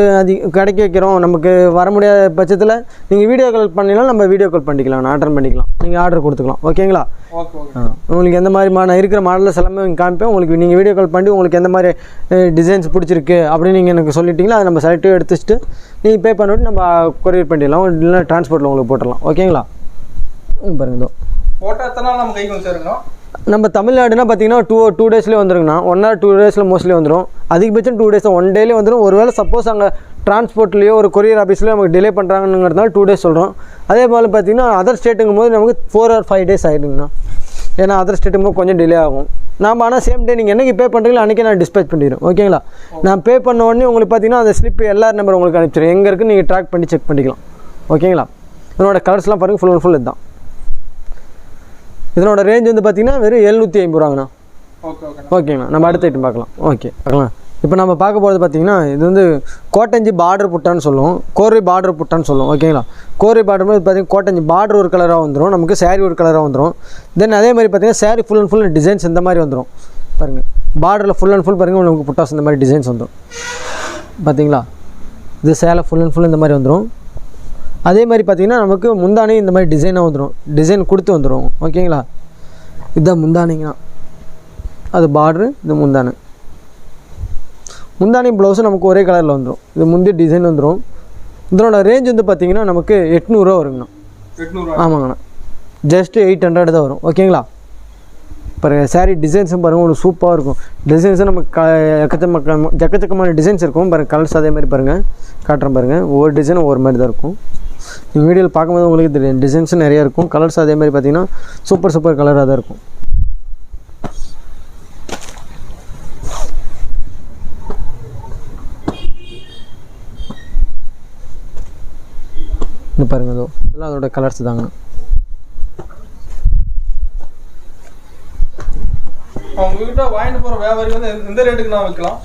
கடைக்கு வைக்கிறோம், நமக்கு வர முடியாத பட்சத்தில் நீங்கள் வீடியோ கால் பண்ணிக்கலாம். நம்ம வீடியோ கால் பண்ணிக்கலாம், அட்டன் பண்ணிக்கலாம், நீங்கள் ஆர்டர் கொடுத்துக்கலாம். ஓகேங்களா? உங்களுக்கு எந்த மாதிரி நான் இருக்கிற மாடலில் எல்லாமே காமிப்பேன். உங்களுக்கு நீங்கள் வீடியோ கால் பண்ணி உங்களுக்கு எந்த மாதிரி டிசைன்ஸ் பிடிச்சிருக்கு அப்படின்னு நீங்கள் எனக்கு சொல்லிட்டீங்களா, அதை நம்ம செலக்டிவ் எடுத்துட்டு நீங்கள் பே பண்ணிவிட்டு நம்ம கொரியர் பண்ணிடலாம், இல்லைன்னா டிரான்ஸ்போர்ட்டில் உங்களுக்கு போட்டுடலாம். ஓகேங்களா? பாருங்க, இதோ போட்டால் எத்தனை நாள் நம்ம கைக்கு வந்து சேருங்கண்ணா? நம்ம தமிழ்நாடுனா பார்த்தீங்கன்னா டூ டேஸ்லேயே வந்துருங்கண்ணா. 1 or 2 days மோஸ்ட்லி வந்துடும். அதிகபட்சம் 2 days, 1 day வந்துடும். ஒருவேளை சப்போஸ் அங்கே டிரான்ஸ்போர்ட்லேயோ ஒரு கொரியர் ஆஃபீஸ்லேயோ நமக்கு டிலே பண்ணுறாங்கங்கிறதுனால 2 days சொல்கிறோம். அதே போல் பார்த்தீங்கன்னா அதர் ஸ்டேட்டுங்கும் போது நமக்கு 4 or 5 days ஆகிடுங்கண்ணா. ஏன்னா அதர் ஸ்டேட்டுக்கும் போது கொஞ்சம் டிலே ஆகும். நாம் ஆனால் சேம் டே நீங்கள் என்றைக்கு பே பண்ணுறீங்களோ அன்றைக்கி நான் டிஸ்பேச் பண்ணிடுறேன். ஓகேங்களா? நான் பே பண்ண உடனே உங்களுக்கு பார்த்தீங்கன்னா அந்த ஸ்லிப் எல்லார் நம்பர் உங்களுக்கு அனுப்பிச்சிடும். எங்கே இருக்குன்னு நீங்கள் ட்ராக் பண்ணி செக் பண்ணிக்கலாம். ஓகேங்களா? இதனோட கலர்ஸ்லாம் பாருங்கள், ஃபுல் அண்ட் ஃபுல் இதுதான். இதனோட ரேஞ்ச் வந்து பார்த்தீங்கன்னா வெறும் 750 ரூபாங்கண்ணா. ஓகேங்கண்ணா. நம்ம அடுத்த ஐட்டம் பார்க்கலாம். பார்க்கலாம். இப்போ நம்ம பார்க்க போகிறது பார்த்தீங்கன்னா இது வந்து கோட்டஞ்சி பார்டர் புட்டான்னு சொல்லுவோம், கோரை பார்டர் புட்டான்னு சொல்லுவோம். ஓகேங்களா? கோரை பார்டர் மாதிரி பார்த்தீங்கன்னா கோட்டஞ்சி பார்டர் ஒரு கலராக வந்துடும், நமக்கு சாரீ ஒரு கலராக வந்துடும். தென் அதே மாதிரி பார்த்தீங்கன்னா sari full and full designs இந்த மாதிரி வந்துடும். பாருங்கள், பார்டரில் ஃபுல் அண்ட் ஃபுல் பாருங்கள், நமக்கு புட்டாஸ் இந்த மாதிரி டிசைன்ஸ் வந்துடும். பார்த்தீங்களா? இது சேலை ஃபுல் அண்ட் ஃபுல் இந்த மாதிரி வந்துடும். அதே மாதிரி பார்த்திங்கன்னா நமக்கு முந்தானி இந்த மாதிரி டிசைனாக வந்துடும், டிசைன் கொடுத்து வந்துடும். ஓகேங்களா? இதுதான் முந்தானிங்கண்ணா. அது பார்ட்ரு, இது முந்தானி ப்ளவுஸும் நமக்கு ஒரே கலரில் வந்துடும். இது முந்தைய டிசைன் வந்துடும். இதனோட ரேஞ்ச் வந்து பார்த்திங்கன்னா நமக்கு 800 ரூபா வருங்கண்ணா. ஆமாங்கண்ணா, ஜஸ்ட்டு 800 தான் வரும். ஓகேங்களா? பாருங்கள், சாரீ டிசைன்ஸும் பாருங்கள், உங்களுக்கு சூப்பராக இருக்கும். டிசைன்ஸும் நமக்கு எக்கச்சக்கமான டிசைன்ஸ் இருக்கும். பாருங்கள், கலர்ஸ் அதே மாதிரி பாருங்கள், காட்டுறேன் பாருங்கள். ஒவ்வொரு டிசைனும் ஒவ்வொரு மாதிரி தான் இருக்கும். நீங்கள் வீடியோவில் பார்க்கும்போது உங்களுக்கு தெரியும், டிசைன்ஸும் நிறையா இருக்கும். கலர்ஸ் அதே மாதிரி பார்த்தீங்கன்னா சூப்பர் கலராக தான் இருக்கும். இது பாருங்கள், இதெல்லாம் அதோட கலர்ஸ் தாங்க. அவங்ககிட்ட வாங்கிட்டு போகிற வியாபாரி வந்து எந்த ரேட்டுக்கு நான் வைக்கலாம்?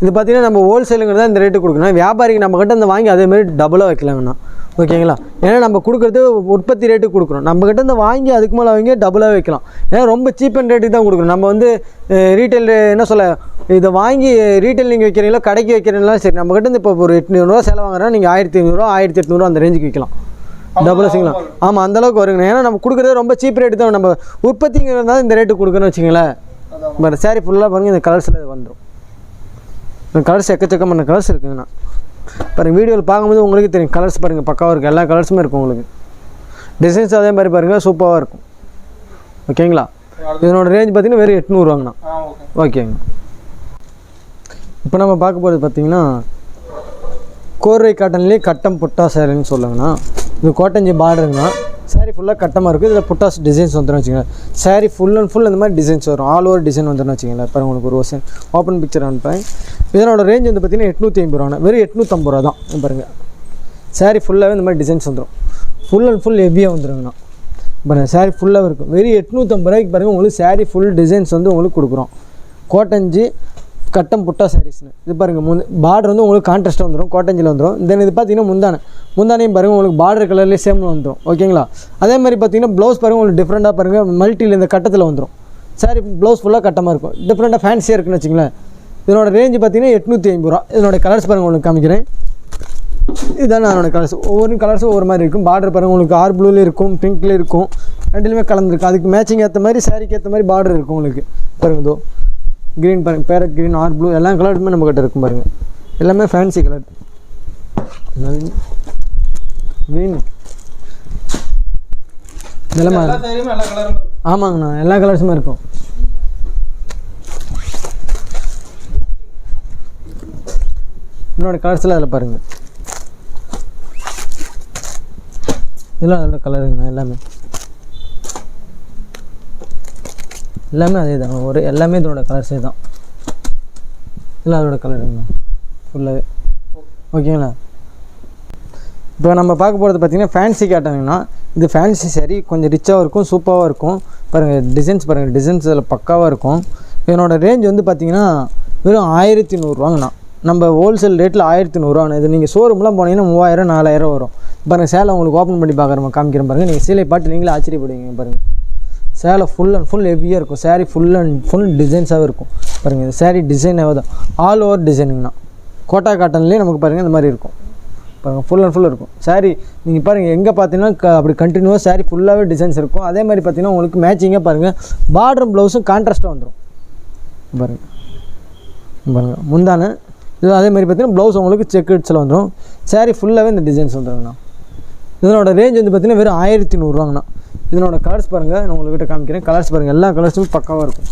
இது பார்த்தீங்கன்னா நம்ம ஹோல்சேலுங்கிறதா இந்த ரேட்டு கொடுக்கணும். வியாபாரிக்கு நம்மக்கிட்ட இந்த வாங்கி அதேமாதிரி டபுளாக வைக்கலாங்கண்ணா. ஓகேங்களா? ஏன்னா நம்ம கொடுக்குறது உற்பத்தி ரேட்டுக்கு கொடுக்குறோம். நம்மக்கிட்ட இந்த வாங்கி அதுக்கு மேலே வாங்கி டபுளாக வைக்கலாம். ஏன்னா ரொம்ப சீப் அண்ட் ரேட்டுக்கு தான் கொடுக்குறோம். நம்ம வந்து ரீட்டைல் என்ன சொல்ல, இதை வாங்கி ரீட்டைல் நீங்கள் வைக்கிறீங்களோ கடைக்கு வைக்கிறீங்களா சரி, நம்மக்கிட்ட இந்த இப்போ ஒரு 800 ரூபா செலவு வாங்குறோம், நீங்கள் 1500 1800 அந்த ரேஞ்சுக்கு விற்கலாம். டபுளாக செய்யலாம். ஆமாம், அந்தளவுக்கு வருங்க. ஏன்னா நம்ம கொடுக்குறது ரொம்ப சீப் ரேட்டு தான். நம்ம உற்பத்திங்கிறதுனால இந்த ரேட்டு கொடுக்குறோன்னு வச்சிங்களேன். பட் சாரி ஃபுல்லாக பாருங்கள், இந்த கலர்ஸில் வந்துடும். இந்த கலர்ஸ் எக்கச்சக்கமான கலர்ஸ் இருக்குங்கண்ணா. பாருங்கள், வீடியோவில் பார்க்கும்போது உங்களுக்கு தெரியும், கலர்ஸ் பாருங்கள் பக்காவாக இருக்குது. எல்லா கலர்ஸுமே இருக்கும் உங்களுக்கு. டிசைன்ஸ் அதே மாதிரி பாருங்கள், சூப்பராக இருக்கும். ஓகேங்களா? இதனோட ரேஞ்ச் பார்த்தீங்கன்னா வெறும் 800 ரூபாங்கண்ணா. ஓகேங்க. இப்போ நம்ம பார்க்க போகிறது பார்த்தீங்கன்னா கோரை காட்டன்லேயே கட்டம் புட்டா சேரின்னு சொல்லுங்கண்ணா. இது கோட்டஞ்சி பார்டருங்கண்ணா. சாரீ ஃபுல்லாக கட்டமாக இருக்குது. இதில் புட்டாஸ் டிசைன்ஸ் வந்துடும் வச்சுக்கோங்க. சாரீ ஃபுல் அண்ட் ஃபுல் இந்த மாதிரி டிசைன்ஸ் வரும். ஆல் ஓவர் டிசைன் வந்துடும் வச்சுக்கோங்களேன். இப்போ உங்களுக்கு ஒரு ஓப்பன் பிக்சர் அனுப்பேன். இதனோட ரேஞ்ச் வந்து பார்த்தீங்கன்னா 850 ரூபாண்ணா. வெறும் 850 ரூபா தான். பாருங்கள், சாரீ ஃபுல்லாகவே இந்த மாதிரி டிசைன்ஸ் வந்துடும். ஃபுல் அண்ட் ஃபுல் ஹெவியாக வந்துடுங்கண்ணா. பாருங்கள், சாரீ ஃபுல்லாக இருக்கும். வெறும் 850 ரூபாய்க்கு பாருங்கள், உங்களுக்கு சாரீ ஃபுல் டிசைன்ஸ் வந்து உங்களுக்கு கொடுக்குறோம். கோட்டஞ்சி கட்டம் புட்டா சாரீஸ்னு இது பாருங்கள் பார்டர் வந்து உங்களுக்கு கான்ட்ராஸ்ட்டாக வந்துடும், காட்டன்ஜில் வந்துடும். தென் இது பார்த்தீங்கன்னா முந்தானையும் பாருங்கள் உங்களுக்கு பார்டர் கலர்லேயே சேமில் வந்துடும். ஓகேங்களா? அதே மாதிரி பார்த்தீங்கன்னா ப்ளவுஸ் பாருங்கள் உங்களுக்கு டிஃப்ரெண்ட்டாக பாருங்கள் மல்டியில் இந்த கட்டத்தில் வந்துடும். சாரி ப்ளவுஸ் ஃபுல்லாக கட்டமாக இருக்கும், டிஃப்ரெண்ட்டாக ஃபேன்சியாக இருக்குன்னு வச்சுங்களேன். இதனோட ரேஞ்சு பார்த்தீங்கன்னா 850 ரூபா. இதனோட கலர்ஸ் பாருங்கள் உங்களுக்கு காமிக்கிறேன். இதுதான் அதனோட கலர்ஸ். ஒவ்வொரு கலர்ஸும் ஒவ்வொரு மாதிரி இருக்கும். பார்டர் பாருங்கள் உங்களுக்கு ஆர் ப்ளூவில் இருக்கும், பிங்க்லேயும் இருக்கும், ரெண்டுலேயுமே கலந்துருக்கும். அதுக்கு மேட்சிங் ஏற்ற மாதிரி சாரிக்கு ஏற்ற மாதிரி பார்டர் இருக்கும் உங்களுக்கு. பாருங்கள் இதோ க்ரீன் பாருங்கள், பேரட் க்ரீன், ஆர் ப்ளூ எல்லா கலருமே நம்மக்கிட்ட இருக்கும் பாருங்கள். எல்லாமே ஃபேன்சி கலர். க்ரீன் எல்லா சாரியுமே எல்லா கலரும் இருக்கும். ஆமாங்கண்ணா, எல்லா கலர்ஸுமே இருக்கும். என்னோட கலர்ஸில் அதில் பாருங்கள், இதெல்லாம் அதோட கலருங்கண்ணா. எல்லாமே அதே தான், எல்லாமே இதோட கலர்ஸே தான். இதெல்லாம் அதோட கலருங்கண்ணா ஃபுல்லாகவே. ஓகேங்களா? இப்போ நம்ம பார்க்க போகிறது பார்த்திங்கன்னா ஃபேன்சி கேட்டாங்கன்னா இது ஃபேன்சி சாரி கொஞ்சம் ரிச்சாகவும் இருக்கும், சூப்பராகவும் இருக்கும். பாருங்கள் டிசைன்ஸ் பாருங்கள், டிசைன்ஸ் அதில் பக்காவாக இருக்கும். இதனோட ரேஞ்ச் வந்து பார்த்திங்கன்னா வெறும் 1100 ரூபாங்கண்ணா. நம்ம ஹோல்சேல் ரேட்டில் 1100 ரூபாண்ணா. இது நீங்கள் ஷோரூம்லாம் போனீங்கன்னா 3000 4000 வரும். பாருங்கள் சேலை உங்களுக்கு ஓப்பன் பண்ணி பார்க்குறோம், காமிக்கிறேன் பாருங்கள். நீங்கள் சேலை பார்த்து நீங்களே ஆச்சரியப்படுவீங்க. பாருங்கள் சேலை ஃபுல் அண்ட் ஃபுல் ஹெவியாக இருக்கும். சாரீ ஃபுல் அண்ட் ஃபுல் டிசைன்ஸாகவே இருக்கும். பாருங்கள் இது சாரீ டிசைனாகவே தான், ஆல் ஓவர் டிசைனுங்கண்ணா. கோட்டா காட்டன்லேயே நமக்கு பாருங்கள் இந்த மாதிரி இருக்கும். பாருங்கள் ஃபுல் அண்ட் ஃபுல் இருக்கும் சாரீ. நீங்கள் பாருங்கள் எங்கே பார்த்தீங்கன்னா அப்படி கண்டினியூவாக சாரீ ஃபுல்லாகவே டிசைன்ஸ் இருக்கும். அதே மாதிரி பார்த்தீங்கன்னா உங்களுக்கு மேட்சிங்காக பாருங்கள் பார்டரும் ப்ளவுஸும் கான்ட்ராஸ்ட்டாக வந்துடும். பாருங்கள் முந்தானை இது. அதே மாதிரி பார்த்தீங்கன்னா ப்ளவுஸ் உங்களுக்கு செக்குட்ஸில் வந்துடும். சாரீ ஃபுல்லாகவே இந்த டிசைன்ஸ் வந்துடுங்கண்ணா. இதனோட ரேஞ்ச் வந்து பார்த்திங்கன்னா வெறும் 1100 ரூபாங்கண்ணா. இதனோட கலர்ஸ் பாருங்கள், நான் உங்கள்கிட்ட காமிக்கிறேன். கலர்ஸ் பாருங்கள், எல்லா கலர்ஸுமே பக்காவாக இருக்கும்.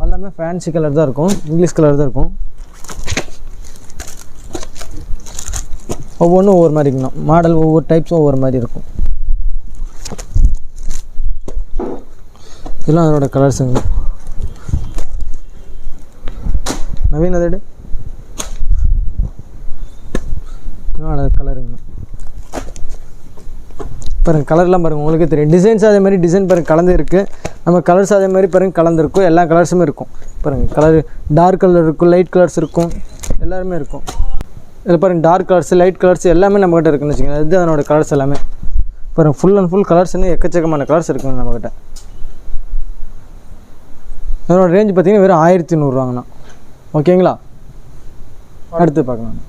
எல்லாமே ஃபேன்சி கலர் தான் இருக்கும், இங்கிலீஷ் கலர் தான் இருக்கும். ஒவ்வொன்றும் ஒவ்வொரு மாதிரி இருக்குண்ணா. மாடல் ஒவ்வொரு டைப்ஸும் ஒவ்வொரு மாதிரி இருக்கும். இதெல்லாம் அதனோட கலர்ஸுங்கண்ணா. நவீன் அதோட கலருங்கண்ணா. பாருங்கள் கலர்லாம் பாருங்கள் உங்களுக்கே தெரியும். டிசைன்ஸ் அதே மாதிரி டிசைன் பாருங்கள் கலந்து இருக்குது. நம்ம கலர்ஸ் அதே மாதிரி பாருங்கள் கலந்துருக்கும். எல்லா கலர்ஸுமே இருக்கும். பாருங்கள் கலர் டார்க் கலர் இருக்கும், லைட் கலர்ஸ் இருக்கும், எல்லாருமே இருக்கும். இதில் பாருங்கள் டார்க் கலர்ஸ், லைட் கலர்ஸ் எல்லாமே நம்மக்கிட்ட இருக்குன்னு வச்சுக்கோங்க. இது அதனோட கலர்ஸ் எல்லாமே பாருங்கள். ஃபுல் அண்ட் ஃபுல் கலர்ஸ்னு எக்கச்சக்கமான கலர்ஸ் இருக்குங்க நம்மக்கிட்ட. அதனோட ரேஞ்ச் பார்த்திங்கன்னா வெறும் 1100 ரூபாங்கண்ணா. ஓகேங்களா? அடுத்து பார்க்கலாம்.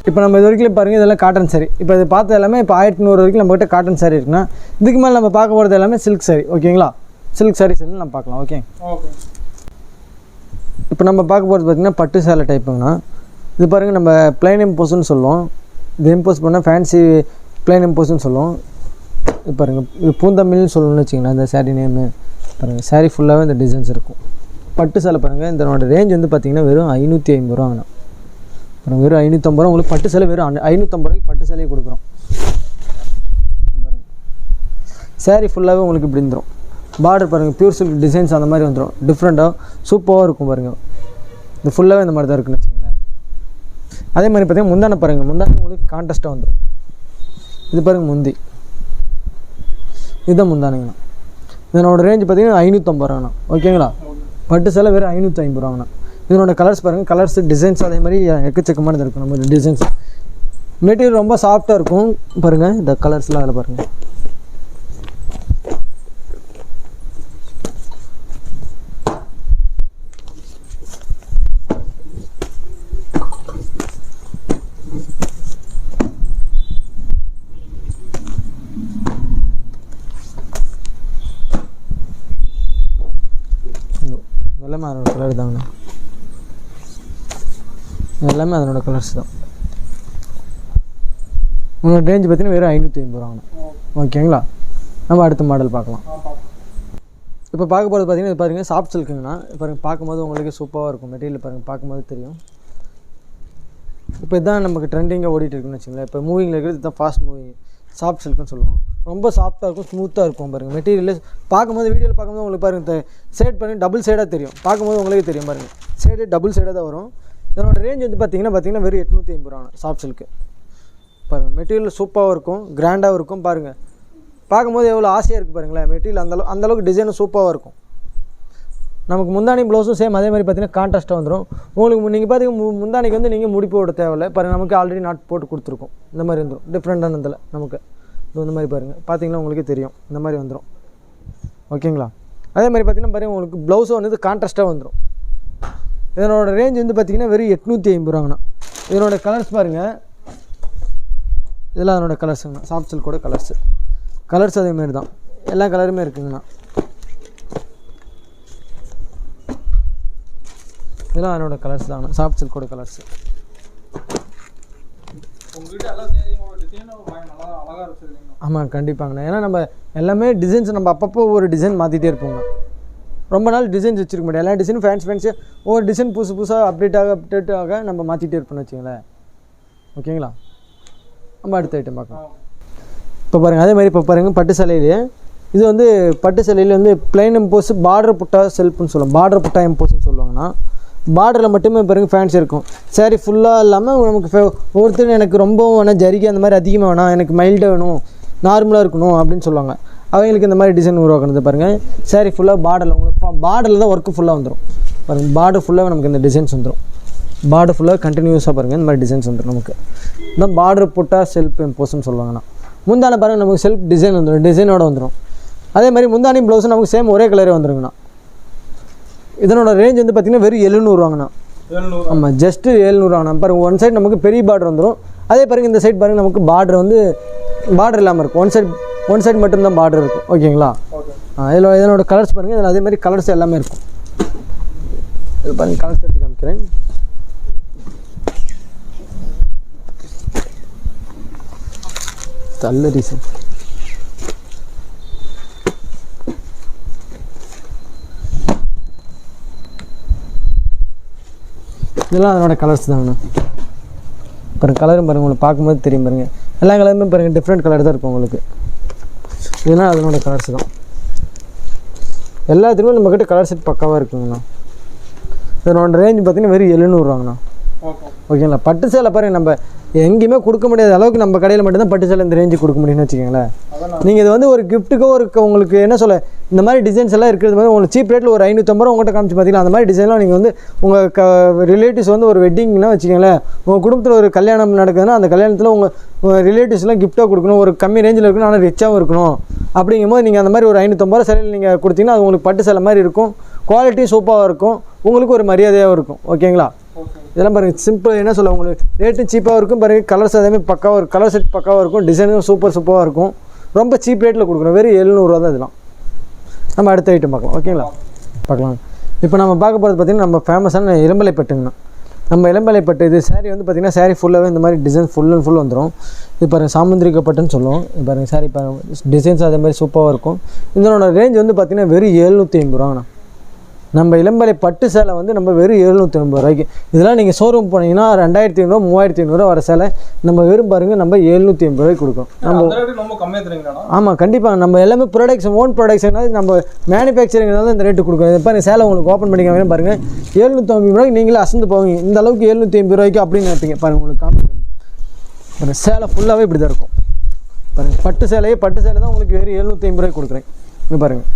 இப்போ நம்ம இது வரைக்கும் பாருங்கள் இதெல்லாம் காட்டன் சாரி. இப்போ இது பார்த்த எல்லாமே இப்போ 1100 வரைக்கும் நம்மகிட்ட காட்டன் சாரி இருக்குன்னா, இதுக்கு மேலே நம்ம பார்க்க போகிறது எல்லாமே சில்க் சாரி. ஓகேங்களா? சில்க் சாரீஸ் எல்லாம் நம்ம பார்க்கலாம். ஓகே. இப்போ நம்ம பார்க்க போகிறது பார்த்திங்கன்னா பட்டு சேலை டைப்புங்கண்ணா. இது பாருங்கள் நம்ம பிளைன் எம்போஸ்ன்னு சொல்லுவோம். இது எம்போஸ் பண்ணால் ஃபேன்சி பிளைன் எம்போஸ்ன்னு சொல்லுவோம். இது பாருங்கள் இது பூந்தமிழ்னு சொல்லணும்னு வச்சிங்களேன் இந்த சாரீ நேமு. பாருங்கள் சாரீ ஃபுல்லாகவே இந்த டிசைன்ஸ் இருக்கும். பட்டு சேலை பாருங்கள். இதனோட ரேஞ்ச் வந்து பார்த்திங்கன்னா வெறும் 550 ரூபாங்கண்ணா. அப்புறம் வெறும் 550 ரூபா உங்களுக்கு பட்டு சேலை. வெறும் 550 ரூபாய்க்கு பட்டு சேலையை கொடுக்குறோம். பாருங்கள் சாரீ ஃபுல்லாகவே உங்களுக்கு இப்படி வந்துடும். பார்டர் பாருங்கள் பியூர் சில்க் டிசைன்ஸ் அந்த மாதிரி வந்துடும். டிஃப்ரெண்ட்டாக சூப்பராக இருக்கும் பாருங்கள். இது ஃபுல்லாகவே இந்த மாதிரி தான் இருக்குன்னு வச்சுக்கோங்களேன். அதே மாதிரி பார்த்திங்கன்னா முந்தானை பாருங்கள். முந்தானை உங்களுக்கு கான்ட்ராஸ்ட்டாக வந்துடும். இது பாருங்கள் முந்தி. இதுதான் முந்தானைங்கண்ணா. இதனோட ரேஞ்ச் பார்த்திங்கன்னா 550 ரூபாங்கண்ணா. ஓகேங்களா? பட்டு சேலை வெறும் 550 ரூபாங்கண்ணா. இதனோட கலர்ஸ் பாருங்கள். கலர்ஸ் டிசைன்ஸ் அதே மாதிரி எக்கச்சக்கமானது இருக்கும். நம்ம டிசைன்ஸ் மெட்டீரியல் ரொம்ப சாஃப்டாக இருக்கும் பாருங்கள். இந்த கலர்ஸ்லாம் அதில் பாருங்கள். எல்லாமே அதனோட கலர் தாங்கண்ணா. எல்லாமே அதனோட கலர்ஸ் தான். உங்களோட ரேஞ்ச் பார்த்தீங்கன்னா வெறும் 550 ரூபாங்கண்ணா. ஓகேங்களா? நம்ம அடுத்த மாடல் பார்க்கலாம். இப்போ பார்க்க போகிறது பார்த்தீங்கன்னா இது பாருங்கள் சாஃப்ட் சில்க்குங்கண்ணா. பாருங்கள் பார்க்கும்போது உங்களுக்கு சூப்பராக இருக்கும். மெட்டீரியல் பாருங்கள் பார்க்கும்போது தெரியும். இப்போ இதுதான் நமக்கு ட்ரெண்டிங்காக ஓடிட்டு இருக்குன்னு வச்சுங்களேன். இப்போ மூவிங்கில் இருக்கிறது இதுதான் ஃபாஸ்ட் மூவிங் சாஃப்ட் சில்க்குன்னு சொல்லுவோம். ரொம்ப சாஃப்ட்டாக இருக்கும், ஸ்மூத்தாக இருக்கும் பாருங்கள். மெட்டீரியல் பார்க்கும்போது வீடியோவில் பார்க்கும்போது உங்களுக்கு பாருங்கள் ஷேட் பண்ணி டபுள் சைடாக தெரியும். பார்க்கும்போது உங்களுக்கே தெரியும் பாருங்கள். ஷேடு டபுள் சைடாக தான் வரும். இதனோட ரேஞ்ச் வந்து பார்த்திங்கன்னா வெறும் 850 ரூபாண்ணா சாஃப்ட் சில்க்கு. பாருங்கள் மெட்டீரியல் சூப்பராகவும் இருக்கும், கிராண்டாகவும் இருக்கும். பாருங்கள் பார்க்கும்போது எவ்வளோ ஆசையாக இருக்குது பாருங்களேன். மெட்டீரியல் அந்தளவுக்கு டிசைனும் சூப்பராக இருக்கும். நமக்கு முந்தானி ப்ளவுஸும் சேம் அதே மாதிரி பார்த்தீங்கன்னா கான்ட்ராஸ்ட்டாக வந்துடும். உங்களுக்கு நீங்கள் பார்த்தீங்கன்னா முந்தானிக்கு வந்து நீங்கள் முடி போட தேவையில்லை. பாருங்கள், நமக்கு ஆல்ரெடி நாட் போட்டு கொடுத்துருக்கோம். இந்த மாதிரி வந்துடும் டிஃப்ரெண்ட்டானதில் நமக்கு இந்த மாதிரி பாருங்கள். பார்த்தீங்கன்னா உங்களுக்கே தெரியும் இந்த மாதிரி வந்துடும். ஓகேங்களா? அதே மாதிரி பார்த்தீங்கன்னா பாருங்கள், உங்களுக்கு ப்ளவுஸும் வந்து கான்ட்ராஸ்ட்டாக வந்துடும். இதனோட ரேஞ்ச் வந்து பார்த்திங்கன்னா வெறும் 850 ரூபாங்கண்ணா. இதனோட கலர்ஸ் பாருங்கள், இதெல்லாம் அதனோட கலர்ஸுங்கண்ணா. சாஃப்ட் சில்கோட கலர்ஸ் அதேமாரி தான், எல்லா கலருமே இருக்குங்கண்ணா. இதெல்லாம் அதனோட கலர்ஸ் தாங்கண்ணா, சாஃப்ட் சில்கோட கலர்ஸ். ஆமாம், கண்டிப்பாங்கண்ணா. ஏன்னா நம்ம எல்லாமே டிசைன்ஸ் நம்ம அப்பப்போ ஒரு டிசைன் மாற்றிட்டே இருப்போங்க. ரொம்ப நாள் டிசைன்ஸ் வச்சுருக்க முடியாது. எல்லா டிசைனும் ஃபேன்ஸியாக ஒவ்வொரு டிசைன் புதுசாக அப்டேட் ஆக நம்ம மாற்றிட்டே இருப்போம்னு வச்சுங்களேன். ஓகேங்களா? நம்ம அடுத்த ஐட்டம் பார்க்கலாம். இப்போ பாருங்கள், அதே மாதிரி இப்போ பாருங்கள், பட்டு சேலையிலே இது வந்து பட்டு சேலையில் வந்து பிளைன் எம்போஸ் பார்டர் புட்டா செல்ஃப்னு சொல்லுவோம். பார்டர் புட்டா எம்போஸ்ன்னு சொல்லுவாங்கன்னா பார்டரில் மட்டுமே பாருங்கள் ஃபேன்ஸ் இருக்கும். சாரி ஃபுல்லாக இல்லாமல் நமக்கு ஒவ்வொருத்தரும் எனக்கு ரொம்பவும் வேணால் ஜரிகை அந்த மாதிரி அதிகமாக வேணாம், எனக்கு மைல்டாக வேணும், நார்மலாக இருக்கணும் அப்படின்னு சொல்லுவாங்க. அவங்களுக்கு இந்த மாதிரி டிசைன் உருவாக்குறது பாருங்கள். சாரி ஃபுல்லாக பார்டரில் உங்களுக்கு பார்டரில் தான் ஒர்க்கு ஃபுல்லாக வந்துடும். பாருங்கள், பார்டர் ஃபுல்லாக நமக்கு இந்த டிசைன்ஸ் வந்துடும். பார்டர் ஃபுல்லாக கண்டினியூஸாக பாருங்கள் இந்த மாதிரி டிசைன்ஸ் வந்துடும் நமக்கு. இந்த பார்டர் புட்டா செல்ஃப் எம்போஸ்ன்னு சொல்லுவாங்கண்ணா. முந்தான பாருங்கள், நமக்கு செல்ஃப் டிசைன் வந்துடும், டிசைனோட வந்துடும். அதே மாதிரி முந்தானி ப்ளவுஸும் நமக்கு சேம் ஒரே கலரே வந்துருங்கண்ணா. இதனோட ரேஞ்ச் வந்து பார்த்திங்கன்னா வெறும் 700 ரூபாங்கண்ணா. ஆமாம், ஜஸ்ட்டு 700 ரூபாங்கண்ணா. பாருங்கள், ஒன் சைடு நமக்கு பெரிய பார்டர் வந்துடும். அதே பாருங்கள், இந்த சைடு பாருங்கள், நமக்கு பார்டர் வந்து பார்டர் இல்லாமல் இருக்கும். ஒன் சைடு மட்டும்தான் பார்டர் இருக்கும். ஓகேங்களா? இதனோட கலர்ஸ் பாருங்கள். இதில் அதே மாதிரி கலர்ஸ் எல்லாமே இருக்கும். இது பாருங்கள், கலர்ஸ் எடுத்து காமிக்கிறேன். நல்ல ரீசன். இதெல்லாம் அதனோட கலர்ஸ் தாங்கண்ணா. பாருங்கள், கலரும் பாருங்கள், உங்களுக்கு பார்க்கும்போது தெரியும் பாருங்கள். எல்லா கலருமே பாருங்கள் டிஃப்ரெண்ட் கலர் தான் இருக்கும் உங்களுக்கு. இதெல்லாம் அதனோட கலர்ஸ் தான். எல்லாத்துக்குமே நம்மக்கிட்ட கலர் செட் பக்காவாக இருக்குங்கண்ணா. இதனோட ரேஞ்ச் பார்த்தீங்கன்னா வெறும் 700 ரூபாங்கண்ணா. ஓகேங்களா? பட்டு சேலை பாருங்கள், நம்ம எங்கேயுமே கொடுக்க முடியாத அளவுக்கு நம்ம கடையில் மட்டும்தான் பட்டு சேலை இந்த ரேஞ்சு கொடுக்க முடியும்னு வச்சுக்கோங்களேன். நீங்கள் இது வந்து ஒரு கிஃப்ட்டுக்கோ உங்களுக்கு என்ன சொல்ல, இந்த மாதிரி டிசைன்ஸ் எல்லாம் இருக்கிறது வந்து உங்களுக்கு சீப் ரேட்டில் ஒரு 550 ரூபா உங்கள்கிட்ட காமிச்சு பார்த்தீங்கன்னா அந்த மாதிரி டிசைன்லாம் நீங்கள் வந்து உங்கள் ரிலேட்டிவ்ஸ் வந்து ஒரு வெட்டிங்னா வச்சுக்கோங்களேன், உங்கள் குடும்பத்தில் ஒரு கல்யாணம் நடக்குதுன்னா அந்த கல்யாணத்தில் உங்கள் ரிலேட்டிவ்ஸ்லாம் கிஃப்ட்டாக கொடுக்கணும், ஒரு கம்மி ரேஞ்சில் இருக்கணும், ஆனால் ரிச்சாகவும் இருக்கணும். அப்படிங்கும்போது நீங்கள் அந்த மாதிரி ஒரு 550 ரூபா சேலையில் நீங்கள் கொடுத்தீங்கன்னா அது உங்களுக்கு பட்டு சேலை மாதிரி இருக்கும், குவாலிட்டியும் சூப்பராக இருக்கும், உங்களுக்கு ஒரு மரியாதையாகவும் இருக்கும். ஓகேங்களா? இதெல்லாம் பாருங்கள், சிம்பிள் என்ன சொல்ல, உங்களுக்கு ரேட்டும் சீப்பாக இருக்கும். பாருங்கள், கலர்ஸ் அதேமாதிரி பக்காவாக இருக்கும், கலர் செட் பக்காவாக இருக்கும், டிசைனும் சூப்பராக இருக்கும். ரொம்ப சீப் ரேட்டில் கொடுக்குறோம். வெறும் 700 ரூபா தான் இதெல்லாம். நம்ம அடுத்த ஐட்டம் பார்க்கலாம். ஓகேங்களா? பார்க்கலாம். இப்போ நம்ம பார்க்க போகிறது பார்த்திங்கன்னா நம்ம ஃபேமஸான இளம்பலைப்பட்டுங்கண்ணா. நம்ம இளம்பலைப்பட்டு இது சாரீ வந்து பார்த்திங்கன்னா சாரீ ஃபுல்லாகவே இந்த மாதிரி டிசைன் ஃபுல் அண்ட் ஃபுல் வந்துடும். இது பாருங்கள், சாமுந்திரிக்கப்பட்டுன்னு சொல்லுவோம். இது பாருங்கள், சாரீ டிசைன்ஸ் அதே மாதிரி சூப்பராக இருக்கும். இதனோட ரேஞ்ச் வந்து பார்த்திங்கன்னா வெறும் 750 ரூபாங்கண்ணா. நம்ம இளம்பலை பட்டு சேலை வந்து நம்ம வெறும் 750 ரூபாய்க்கு. இதெல்லாம் நீங்கள் ஷோரூம் போனீங்கன்னா 2500 3500 வர சேலை நம்ம வெறும் பாருங்கள் நம்ம 750 ரூபாய்க்கு கொடுக்கும். நம்ம ஆமாம், கண்டிப்பாக நம்ம எல்லாமே ப்ரொடக்ஷன் ஓன் ப்ரொடக்ஷனாக நம்ம மேனுஃபேக்சரிங்னால இந்த ரேட்டு கொடுக்குறோம். இப்போ இந்த சேலை உங்களுக்கு ஓப்பன் பண்ணிக்காம பாருங்கள் 750 ரூபாய்க்கு நீங்களே அசந்து போவீங்க. இந்த அளவுக்கு 750 ரூபாய்க்கு அப்படின்னு நினைப்பீங்க. பாருங்கள், உங்களுக்கு காமிக்கிறேன். சேலை ஃபுல்லாகவே இப்படி தான் இருக்கும். பாருங்கள், பட்டு சேலை தான் உங்களுக்கு வெறும் 750 ரூபாய்க்கு கொடுக்குறேன். இங்கே பாருங்கள்,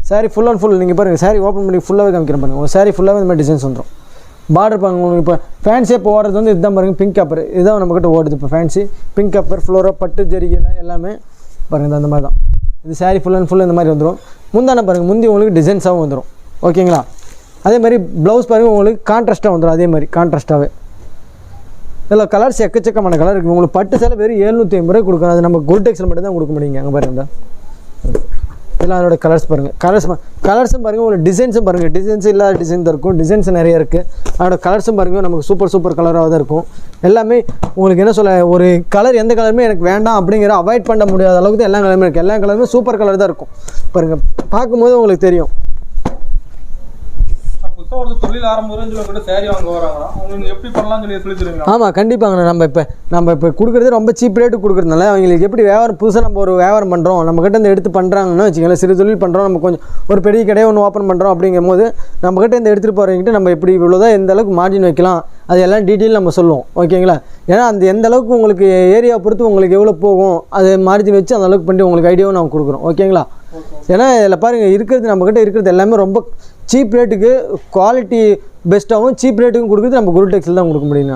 சாரீ ஃபுல் அண்ட் ஃபுல். நீங்கள் பாருங்கள், சாரீ ஓப்பன் பண்ணி ஃபுல்லாகவே காமிக்கிறேன் பாருங்கள். ஒரு சாரீ ஃபுல்லாகவே இந்த மாதிரி டிசைன்ஸ் வந்துடும். பார்டர் பாருங்கள், உங்களுக்கு இப்போ ஃபேன்ஸியாக இப்போ ஓடுறது வந்து இதுதான் பாருங்கள், பிங்க் கப்பர். இதுதான் நம்மக்கிட்ட ஓடுது இப்போ ஃபேன்சி. பிங்க் கப்பர், ஃப்ளோரா, பட்டு ஜரிகையில் எல்லாமே பாருங்கள் அந்த மாதிரி தான். இது சாரீ ஃபுல் அண்ட் ஃபுல் இந்த மாதிரி வந்துடும். முந்தான பாருங்கள், முந்தி உங்களுக்கு டிசைன்ஸாகவும் வந்துடும். ஓகேங்களா? அதே மாதிரி ப்ளவுஸ் பாருங்கள், உங்களுக்கு கான்ட்ராஸ்ட்டாக வந்துடும். அதே மாதிரி கான்ட்ராஸ்ட்டாகவே இதில் கலர்ஸ் எக்கச்சக்கமான கலர் இருக்குது. உங்களுக்கு பட்டு சேலை வெறும் 750 ரூபாய் கொடுக்கணும். அது நம்ம கோல்டெக்ஸில் மட்டும் தான் கொடுக்க முடியுங்க. அங்கே பாருங்கள், இதெல்லாம் அதோட கலர்ஸ் பாருங்கள். கலர்ஸும் பாருங்கள், ஒரு டிசைன்ஸும் பாருங்கள். டிசைன்ஸ் இல்லாத டிசைன் தான் இருக்கும், டிசைன்ஸ் நிறைய இருக்குது. அதோட கலர்ஸும் பாருங்கள், நமக்கு சூப்பர் கலராக தான் இருக்கும். எல்லாமே உங்களுக்கு என்ன சொல்ல, ஒரு கலர் எந்த கலருமே எனக்கு வேண்டாம் அப்படிங்கிற அவாய்ட் பண்ண முடியாத அளவுக்கு தான் எல்லா கலருமே இருக்குது. எல்லா கலருமே சூப்பர் கலர் தான் இருக்கும். பாருங்கள், பார்க்கும்போது உங்களுக்கு தெரியும். ஒரு தொழில் ஆரம்பிச்சு சேரீ வாங்க வராங்கன்னா அவங்களுக்கு எப்படி பண்ணலாம்னு சொல்லி தருவீங்க? ஆமாம், கண்டிப்பாங்க. நம்ம இப்போ கொடுக்குறது ரொம்ப சீப் ரேட்டு கொடுக்குறதுனால அவங்களுக்கு எப்படி வியாபாரம் புதுசாக நம்ம ஒரு வியாபாரம் பண்ணுறோம், நம்மக்கிட்ட இந்த எடுத்து பண்ணுறாங்கன்னு வச்சுக்கோங்களேன், சிறு தொழில் பண்ணுறோம், நம்ம கொஞ்சம் ஒரு பெரிய கடையை ஒன்று ஓப்பன் பண்ணுறோம். அப்படிங்கும் போது நம்மக்கிட்ட இந்த எடுத்துகிட்டு போகிறவங்கிட்ட நம்ம எப்படி இவ்வளோதான் எந்த அளவுக்கு மார்ஜின் வைக்கலாம் அது எல்லாம் டீட்டெயில் நம்ம சொல்லுவோம். ஓகேங்களா? ஏன்னா அந்த எந்த அளவுக்கு உங்களுக்கு ஏரியா பொறுத்து உங்களுக்கு எவ்வளோ போகும் அது மார்ஜின் வச்சு அந்த அளவுக்கு பண்ணி உங்களுக்கு ஐடியாவும் நம்ம கொடுக்குறோம். ஓகேங்களா? ஏன்னா இதில் பாருங்கள் இருக்கிறது நம்மக்கிட்ட இருக்கிறது எல்லாமே ரொம்ப சீப் ரேட்டுக்கு குவாலிட்டி பெஸ்ட்டாகவும் சீப் ரேட்டுக்கும் கொடுக்குறது நம்ம குருடெக்ஸில் தான் கொடுக்க முடியுங்க.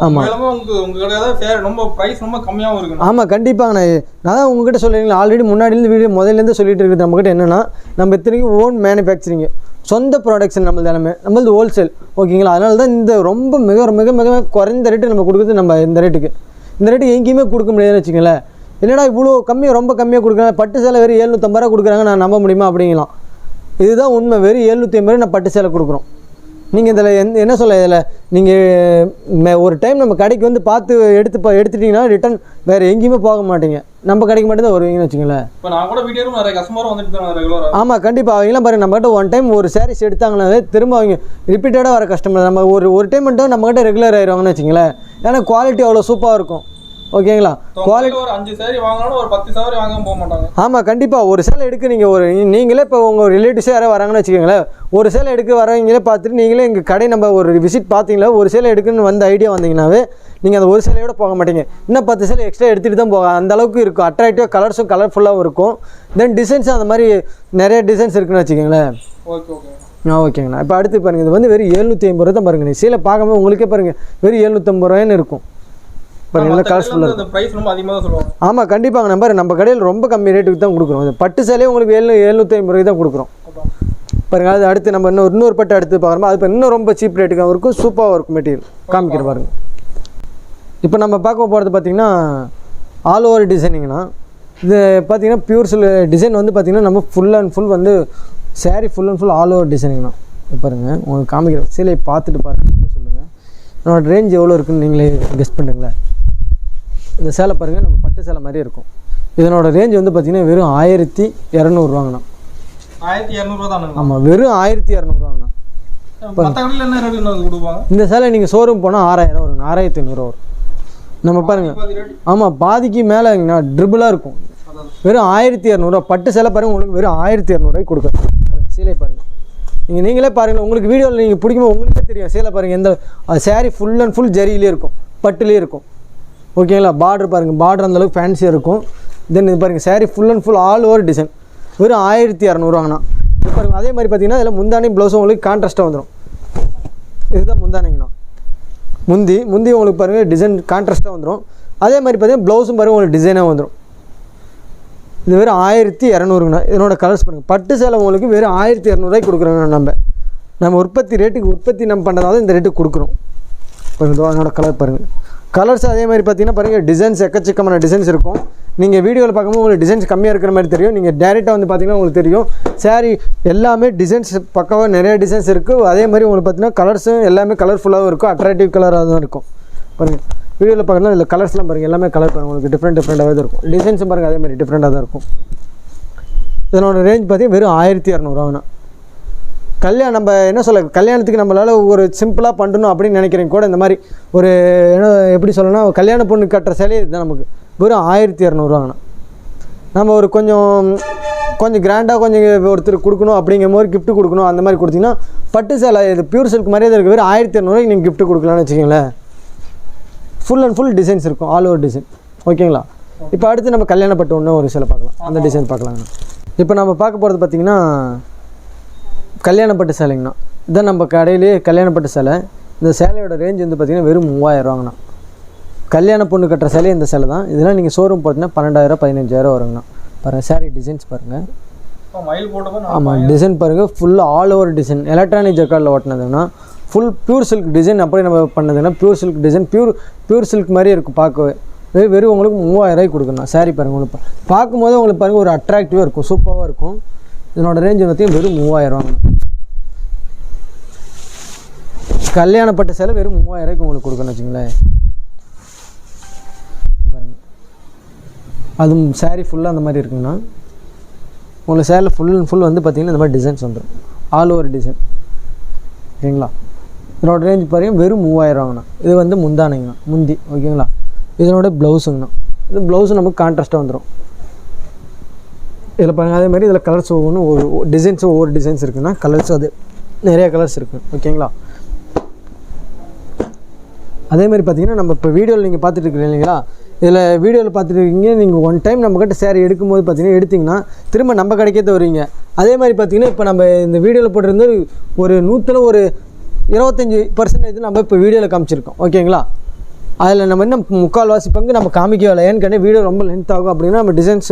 ஆமாம் ரொம்ப ப்ரைஸ் ரொம்ப கம்மியாகவும் இருக்குது. ஆமாம் கண்டிப்பாங்க. நான் தான் உங்ககிட்ட சொல்லிங்களா ஆல்ரெடி முன்னாடிலேருந்து வீடியோ முதல்லேருந்து சொல்லிட்டு இருக்குது. நம்மக்கிட்ட என்னென்னா நம்ம இத்தனைக்கும் ஓன் மேனுஃபேக்சரிங் சொந்த ப்ராடக்ட்ஸ் நம்மளது எல்லாமே நம்மளது ஹோல்சேல் ஓகேங்களா. அதனால தான் இந்த ரொம்ப மிக மிக மிக குறைந்த ரேட்டு நம்ம கொடுக்குறது. நம்ம இந்த ரேட்டுக்கு எங்கேயுமே கொடுக்க முடியாதுன்னு வச்சுங்களேன். இல்லைனா இவ்வளோ கம்மியாக ரொம்ப கம்மியாக கொடுக்குறாங்க, பட்டு சேலை வெறும் 750 ரூபா கொடுக்குறாங்க, நான் நம்ப முடியுமா அப்படிங்கலாம். இதுதான் உண்மை. வெறும் 750 ரூபா நான் பட்டு சேலை கொடுக்குறோம். நீங்கள் இதில் என்ன சொல்ல, இதில் நீங்கள் ஒரு டைம் நம்ம கடைக்கு வந்து பார்த்து எடுத்துட்டிங்கன்னா ரிட்டன் வேறு எங்கேயுமே போக மாட்டீங்க, நம்ம கடைக்கு மட்டும்தான் வருவீங்கன்னு வச்சுங்களேன். இப்போ நான் கூட வீடியோ நிறைய கஸ்டமரும் வந்துட்டு தான் ரெகுலராக. ஆமாம் கண்டிப்பாக. அவங்களாம் பாருங்கள், நம்மகிட்ட ஒன் டைம் ஒரு சாரீஸ் எடுத்தாங்கன்னாவே திரும்ப அவங்க ரிப்பீட்டடாக வர கஸ்டமர். நம்ம ஒரு டைம் மட்டும் நம்மகிட்ட ரெகுலர் ஆயிடுவாங்கன்னு வச்சுங்களேன். ஏன்னா குவாலிட்டி அவ்வளோ சூப்பராக இருக்கும் ஓகேங்களா. குவாலிட்டி ஒரு 5 சாரி வாங்கினாலும் ஒரு 10 சாரி வாங்காமல் போக மாட்டாங்க. ஆமாம் கண்டிப்பாக. ஒரு சேலை எடுக்க நீங்களே இப்போ உங்கள் ரிலேட்டிவ்ஸே யாராவது வராங்கன்னு வச்சுக்கோங்களேன், ஒரு சேலை எடுக்க வரவங்களே பார்த்துட்டு நீங்களே எங்கள் கடை நம்ம ஒரு விசிட் பார்த்தீங்களா, ஒரு சேலை எடுக்குன்னு வந்து ஐடியா வந்தீங்கன்னாவே நீங்கள் அந்த ஒரு சேலையோட போக மாட்டீங்க, இன்னும் 10 சேலை எக்ஸ்ட்ரா எடுத்துகிட்டு தான் போக. அந்த அளவுக்கு இருக்கும். அட்ராக்டிவாக கலர்ஸும் கலர்ஃபுல்லாகவும் இருக்கும். தென் டிசைன்ஸும் அந்த மாதிரி நிறைய டிசைன்ஸ் இருக்குன்னு வச்சுக்கோங்களேன். ஓகேங்கண்ணா. இப்போ அடுத்து பாருங்கள், இது வந்து வெறும் 750 ரூபா தான் பாருங்கள். நீ சேலை பார்க்கும்போது உங்களுக்கே பாருங்கள் வெறும் 750 ரூபாய்ன்னு இருக்கும். பாருங்கள் கலர்ஃபுல்லாக இருக்கும். ப்ரைஸ் ரொம்ப அதிகமாக தான் சொல்லுவாங்க. ஆமாம் கண்டிப்பாங்க. நம்ம கடையில் ரொம்ப கம்மி ரேட்டுக்கு தான் கொடுக்குறோம். அது பட்டு சேலையே உங்களுக்கு 750 ரூபாய்க்கு தான் கொடுக்குறோம் பாருங்கள். அது அடுத்து நம்ம இன்னொரு பட்டு அடுத்து பார்க்குறோம். அது இப்போ இன்னும் ரொம்ப சீப் ரேட்டுக்காக இருக்கும், சூப்பராக இருக்கும் மெட்டீரியல். காமிக்கிற பாருங்கள். இப்போ நம்ம பார்க்க போகிறது பார்த்திங்கன்னா ஆல் ஓவர் டிசைனிங்னா, இது பார்த்திங்கன்னா பியூர் சில் டிசைன் வந்து பார்த்திங்கன்னா நம்ம ஃபுல் அண்ட் ஃபுல் வந்து sari full and full all over டிசைனிங்னா. பாருங்கள் உங்களுக்கு காமிக்கிற சேலையை பார்த்துட்டு பாருங்கள், சொல்லுங்கள் என்னோட ரேஞ்ச் எவ்வளோ இருக்குதுன்னு நீங்களே கெஸ் பண்ணுங்களேன். இந்த சேலை பாருங்கள், நம்ம பட்டு சேலை மாதிரி இருக்கும். இதனோட ரேஞ்ச் வந்து பார்த்திங்கன்னா வெறும் 1200 ரூபாங்கண்ணா. 1200 தான். ஆமாம் வெறும் 1200 ரூபாங்கண்ணா. இந்த சேலை நீங்கள் ஷோரூம் போனால் 6000 வருங்க, 6500 வரும். நம்ம பாருங்கள், ஆமாம் பாதிக்கு மேலேங்கண்ணா ட்ரிபிளாக இருக்கும். வெறும் 1200 ரூபா பட்டு சேலை பாருங்கள். உங்களுக்கு வெறும் 1200 ரூபாய்க்கு கொடுக்குறேன். சேலை பாருங்கள், நீங்களே பாருங்கள். உங்களுக்கு வீடியோவில் நீங்கள் பிடிக்கும்போது உங்களுக்கே தெரியும். சேலை பாருங்கள், எந்த சாரீ ஃபுல் அண்ட் ஃபுல் ஜரியிலே இருக்கும், பட்டுலேயே இருக்கும் ஓகேங்களா. பார்டர் பாருங்கள், பார்டர் அந்தளவுக்கு ஃபேன்சியாக இருக்கும். தென் இது பாருங்கள், sari full and full all over design வெறும் 1200 ரூபாங்கண்ணா. இது பாருங்கள். அதே மாதிரி பார்த்தீங்கன்னா இதில் முந்தானி ப்ளவுஸும் உங்களுக்கு கான்ட்ராஸ்ட்டாக வந்துடும். இதுதான் முந்தானிங்கண்ணா. முந்தி உங்களுக்கு பாருங்கள் டிசைன் கான்ட்ராஸ்ட்டாக வந்துடும். அதே மாதிரி பார்த்தீங்கன்னா ப்ளவுஸும் பாருங்கள் உங்களுக்கு டிசைனாக வந்துடும். இது வெறும் 1200ங்கண்ணா. இதனோட கலர்ஸ் பாருங்கள். பட்டு சேலை உங்களுக்கு வெறும் 1200 ரூபாய்க்கு கொடுக்குறோங்க. நம்ம உற்பத்தி ரேட்டுக்கு நம்ம பண்ணுறதால இந்த ரேட்டுக்கு கொடுக்குறோம். பாருங்கள் அதனோட கலர் பாருங்கள். கலர்ஸ் அதே மாதிரி பார்த்தீங்கன்னா பாருங்கள் டிசைன்ஸ் எக்கச்சக்கமான டிசைன்ஸ் இருக்கும். நீங்கள் வீடியோவில் பார்க்கும்போது உங்களுக்கு டிசைன்ஸ் கம்மியாக இருக்கிற மாதிரி தெரியும். நீங்கள் டேரெக்டாக வந்து பார்த்தீங்கன்னா உங்களுக்கு தெரியும். சாரீ எல்லாமே டிசைன்ஸ் பக்காவாக நிறைய டிசைன்ஸ் இருக்குது. அதே மாதிரி உங்களுக்கு பார்த்தீங்கன்னா கலர்ஸும் எல்லாமே கலர்ஃபுல்லாகவும் இருக்கும், அட்ராக்டிவ் கலராக தான் இருக்கும். பாருங்கள் வீடியோவில் பார்க்கலாம், இதில் கலர்ஸ்லாம் பாருங்கள், எல்லாமே கலர் பாருங்கள் உங்களுக்கு டிஃப்ரெண்ட்டாகவே தான் இருக்கும். டிசைன்ஸும் பாருங்கள் அதே மாதிரி டிஃப்ரெண்ட்டாக தான் இருக்கும். இதனோட ரேஞ்ச் பார்த்தீங்கன்னா வெறும் 1200 ரூபாங்கண்ணா. கல்யாணம் நம்ம என்ன சொல்ல, கல்யாணத்துக்கு நம்மளால் ஒரு சிம்பிளாக பண்ணணும் அப்படின்னு நினைக்கிறேன் கூட, இந்த மாதிரி ஒரு என்ன எப்படி சொல்லணும்னா கல்யாண பொண்ணு கட்டுற சேலையே இதுதான் நமக்கு வெறும் 1200 ரூபாங்கண்ணா. நம்ம ஒரு கொஞ்சம் கிராண்டாக கொஞ்சம் ஒருத்தர் கொடுக்கணும் அப்படிங்கிற மாதிரி கிஃப்ட் கொடுக்கணும், அந்த மாதிரி கொடுத்தீங்கன்னா பட்டு சேலை இது பியூர் சில்க் மாதிரியே தான் இருக்குது. வெறும் 1200 ரூபாய்க்கு நீங்கள் கிஃப்ட் கொடுக்கலான்னு வச்சுக்கோங்களேன். ஃபுல் அண்ட் ஃபுல் டிசைன்ஸ் இருக்கும், ஆல் ஓவர் டிசைன் ஓகேங்களா. இப்போ அடுத்து நம்ம கல்யாணப்பட்டு ஒன்று ஒரு சேலை பார்க்கலாம், அந்த டிசைன் பார்க்கலாங்கண்ணா. இப்போ நம்ம பார்க்க போகிறது பார்த்திங்கன்னா கல்யாணப்பட்டு சேலைங்கண்ணா. இதுதான் நம்ம கடையிலேயே கல்யாணப்பட்டு சேலை. இந்த சேலையோட ரேஞ்ச் வந்து பார்த்திங்கன்னா வெறும் 3000 ரூபாங்கண்ணா. கல்யாண பொண்ணு கட்டுற சேலை இந்த சேலை தான். இதெல்லாம் நீங்கள் ஷோரூம் போட்டிங்கன்னா 12000 15000 வருங்கண்ணா. பாருங்கள் சாரீ டிசைன்ஸ் பாருங்கள். ஆமாம் டிசைன் பாருங்கள், full all over design electronic ஜக்கார்டில் ஓட்டினதுன்னா ஃபுல் பியூர் சில்க் டிசைன். அப்படி நம்ம பண்ணதுன்னா pure silk design, pure silk மாதிரியே இருக்கும் பார்க்கவே. வெறும் உங்களுக்கு 3000 ரூபாய்க்கு கொடுக்கணும். சாரீ பாருங்கள், உங்களுக்கு பார்க்கும்போது உங்களுக்கு பாருங்கள் ஒரு அட்ராக்டிவாக இருக்கும், சூப்பராக இருக்கும். இதனோட ரேஞ்ச் பார்த்தீங்கன்னா வெறும் 3000 ரூபாங்க. கல்யாணப்பட்ட சேலை வெறும் 3000 ரூபாய்க்கு உங்களுக்கு கொடுக்கணும் வச்சுங்களேன். பாருங்கள் அதுவும் சாரீ ஃபுல்லாக அந்த மாதிரி இருக்குங்கண்ணா. உங்களுக்கு சேலை ஃபுல் அண்ட் ஃபுல் வந்து பார்த்திங்கன்னா இந்த மாதிரி டிசைன்ஸ் வந்துடும், ஆல் ஓவர் டிசைன் ஓகேங்களா. இதனோட ரேஞ்ச் பாருங்கள் வெறும் 3000 ரூபாங்கண்ணா. இது வந்து முந்தானைங்கண்ணா, முந்தி ஓகேங்களா. இதனோட ப்ளவுஸுங்கண்ணா. இது ப்ளவுஸும் நமக்கு கான்ட்ராஸ்ட்டாக வந்துடும். இதில் பாருங்கள் அதே மாதிரி இதில் கலர்ஸ் ஒவ்வொன்றும் ஒவ்வொரு டிசைன்ஸ் இருக்குதுன்னா கலர்ஸ் அது நிறைய கலர்ஸ் இருக்குது ஓகேங்களா. அதே மாதிரி பார்த்தீங்கன்னா நம்ம இப்போ வீடியோவில் நீங்கள் பார்த்துட்டு இருக்கிறீங்க இல்லைங்களா, இதில் வீடியோவில் பார்த்துட்டு இருக்கீங்க. நீங்கள் ஒன் டைம் நம்மக்கிட்ட சேரீ எடுக்கும்போது பார்த்தீங்கன்னா எடுத்திங்கன்னா திரும்ப நம்ம கடைக்கே வருவீங்க. அதே மாதிரி பார்த்தீங்கன்னா இப்போ நம்ம இந்த வீடியோவில் போட்டிருந்து ஒரு 100ல் ஒரு 25% நம்ம இப்போ வீடியோவில் காமிச்சிருக்கோம். ஓகேங்களா, அதில் நம்ம இன்னும் 3/4 பங்கு நம்ம காமிக்கவில்லை. ஏன்னு கேட்டால் வீடியோ ரொம்ப லென்த் ஆகும். அப்படின்னா நம்ம டிசைன்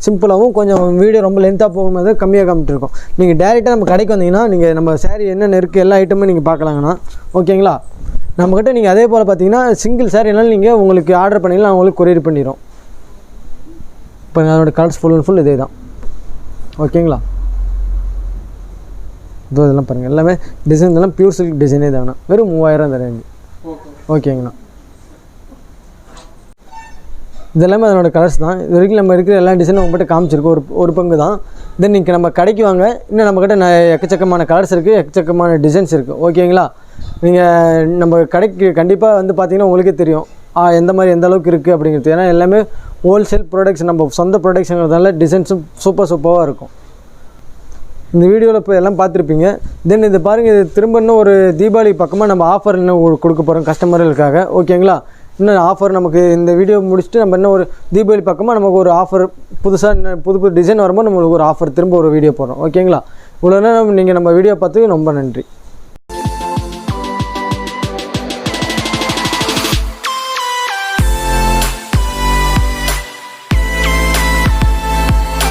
சிம்பிளாகவும் கொஞ்சம் வீடியோ ரொம்ப லென்த்தாக போகும்போது கம்மியாக காமிச்சிருக்கோம். நீங்கள் டேரெக்டாக நம்ம கடைக்கு வந்தீங்கன்னா நீங்கள் நம்ம சாரீ என்னென்ன இருக்குது எல்லா ஐட்டமும் நீங்கள் பார்க்கலாங்கண்ணா. ஓகேங்களா, நம்மக்கிட்ட நீங்கள் அதே போல் பார்த்தீங்கன்னா சிங்கிள் சாரீனாலும் நீங்கள் உங்களுக்கு ஆர்டர் பண்ணிங்கன்னா அவங்களுக்கு கொரியர் பண்ணிடும். இப்போ அதோட கலர்ஸ் ஃபுல் அண்ட் ஃபுல் இதே தான். ஓகேங்களா, இதெல்லாம் பாருங்கள், எல்லாமே டிசைன் எல்லாம் பியூர் சில்க் டிசைனே தாங்கண்ணா. வெறும் 3000 அந்த ரேஞ்சு. ஓகேங்கண்ணா, இதெல்லாமே அதனோட கலர்ஸ் தான். இது வரைக்கும் நம்ம இருக்கிற எல்லா டிசைனும் உங்கள்கிட்ட காமிச்சிருக்கோம். ஒரு பங்கு தான். தென் நீங்கள் நம்ம கடைக்கு வாங்க, இன்னும் நம்மக்கிட்ட எக்கச்சக்கமான கலர்ஸ் இருக்குது, எக்கச்சக்கமான டிசைன்ஸ் இருக்குது. ஓகேங்களா, நீங்கள் நம்ம கடைக்கு கண்டிப்பாக வந்து பார்த்தீங்கன்னா உங்களுக்கே தெரியும் எந்த மாதிரி எந்த அளவுக்கு இருக்குது அப்படிங்கிறது. ஏன்னா எல்லாமே ஹோல்சேல் ப்ரொடக்ஷன், நம்ம சொந்த ப்ரொடக்ஷனுங்கிறதால டிசைன்ஸும் சூப்பராக இருக்கும். இந்த வீடியோவில் இப்போ எல்லாம் பார்த்துருப்பீங்க. தென் இது பாருங்கள், இது திரும்ப இன்னும் ஒரு தீபாவளி பக்கமாக நம்ம ஆஃபர் இன்னும் கொடுக்க போகிறோம் கஸ்டமர்களுக்காக. ஓகேங்களா, இன்னும் ஆஃபர் நமக்கு இந்த வீடியோ முடிச்சுட்டு நம்ம இன்னும் ஒரு தீபாவளி பக்கமாக நமக்கு ஒரு ஆஃபர் புதுசாக புது டிசைன் வரும்போது நம்மளுக்கு ஒரு ஆஃபர் திரும்ப ஒரு வீடியோ போடுறோம். ஓகேங்களா, இவ்வளோ நேரம் நீங்கள் நம்ம வீடியோ பார்த்து ரொம்ப நன்றி.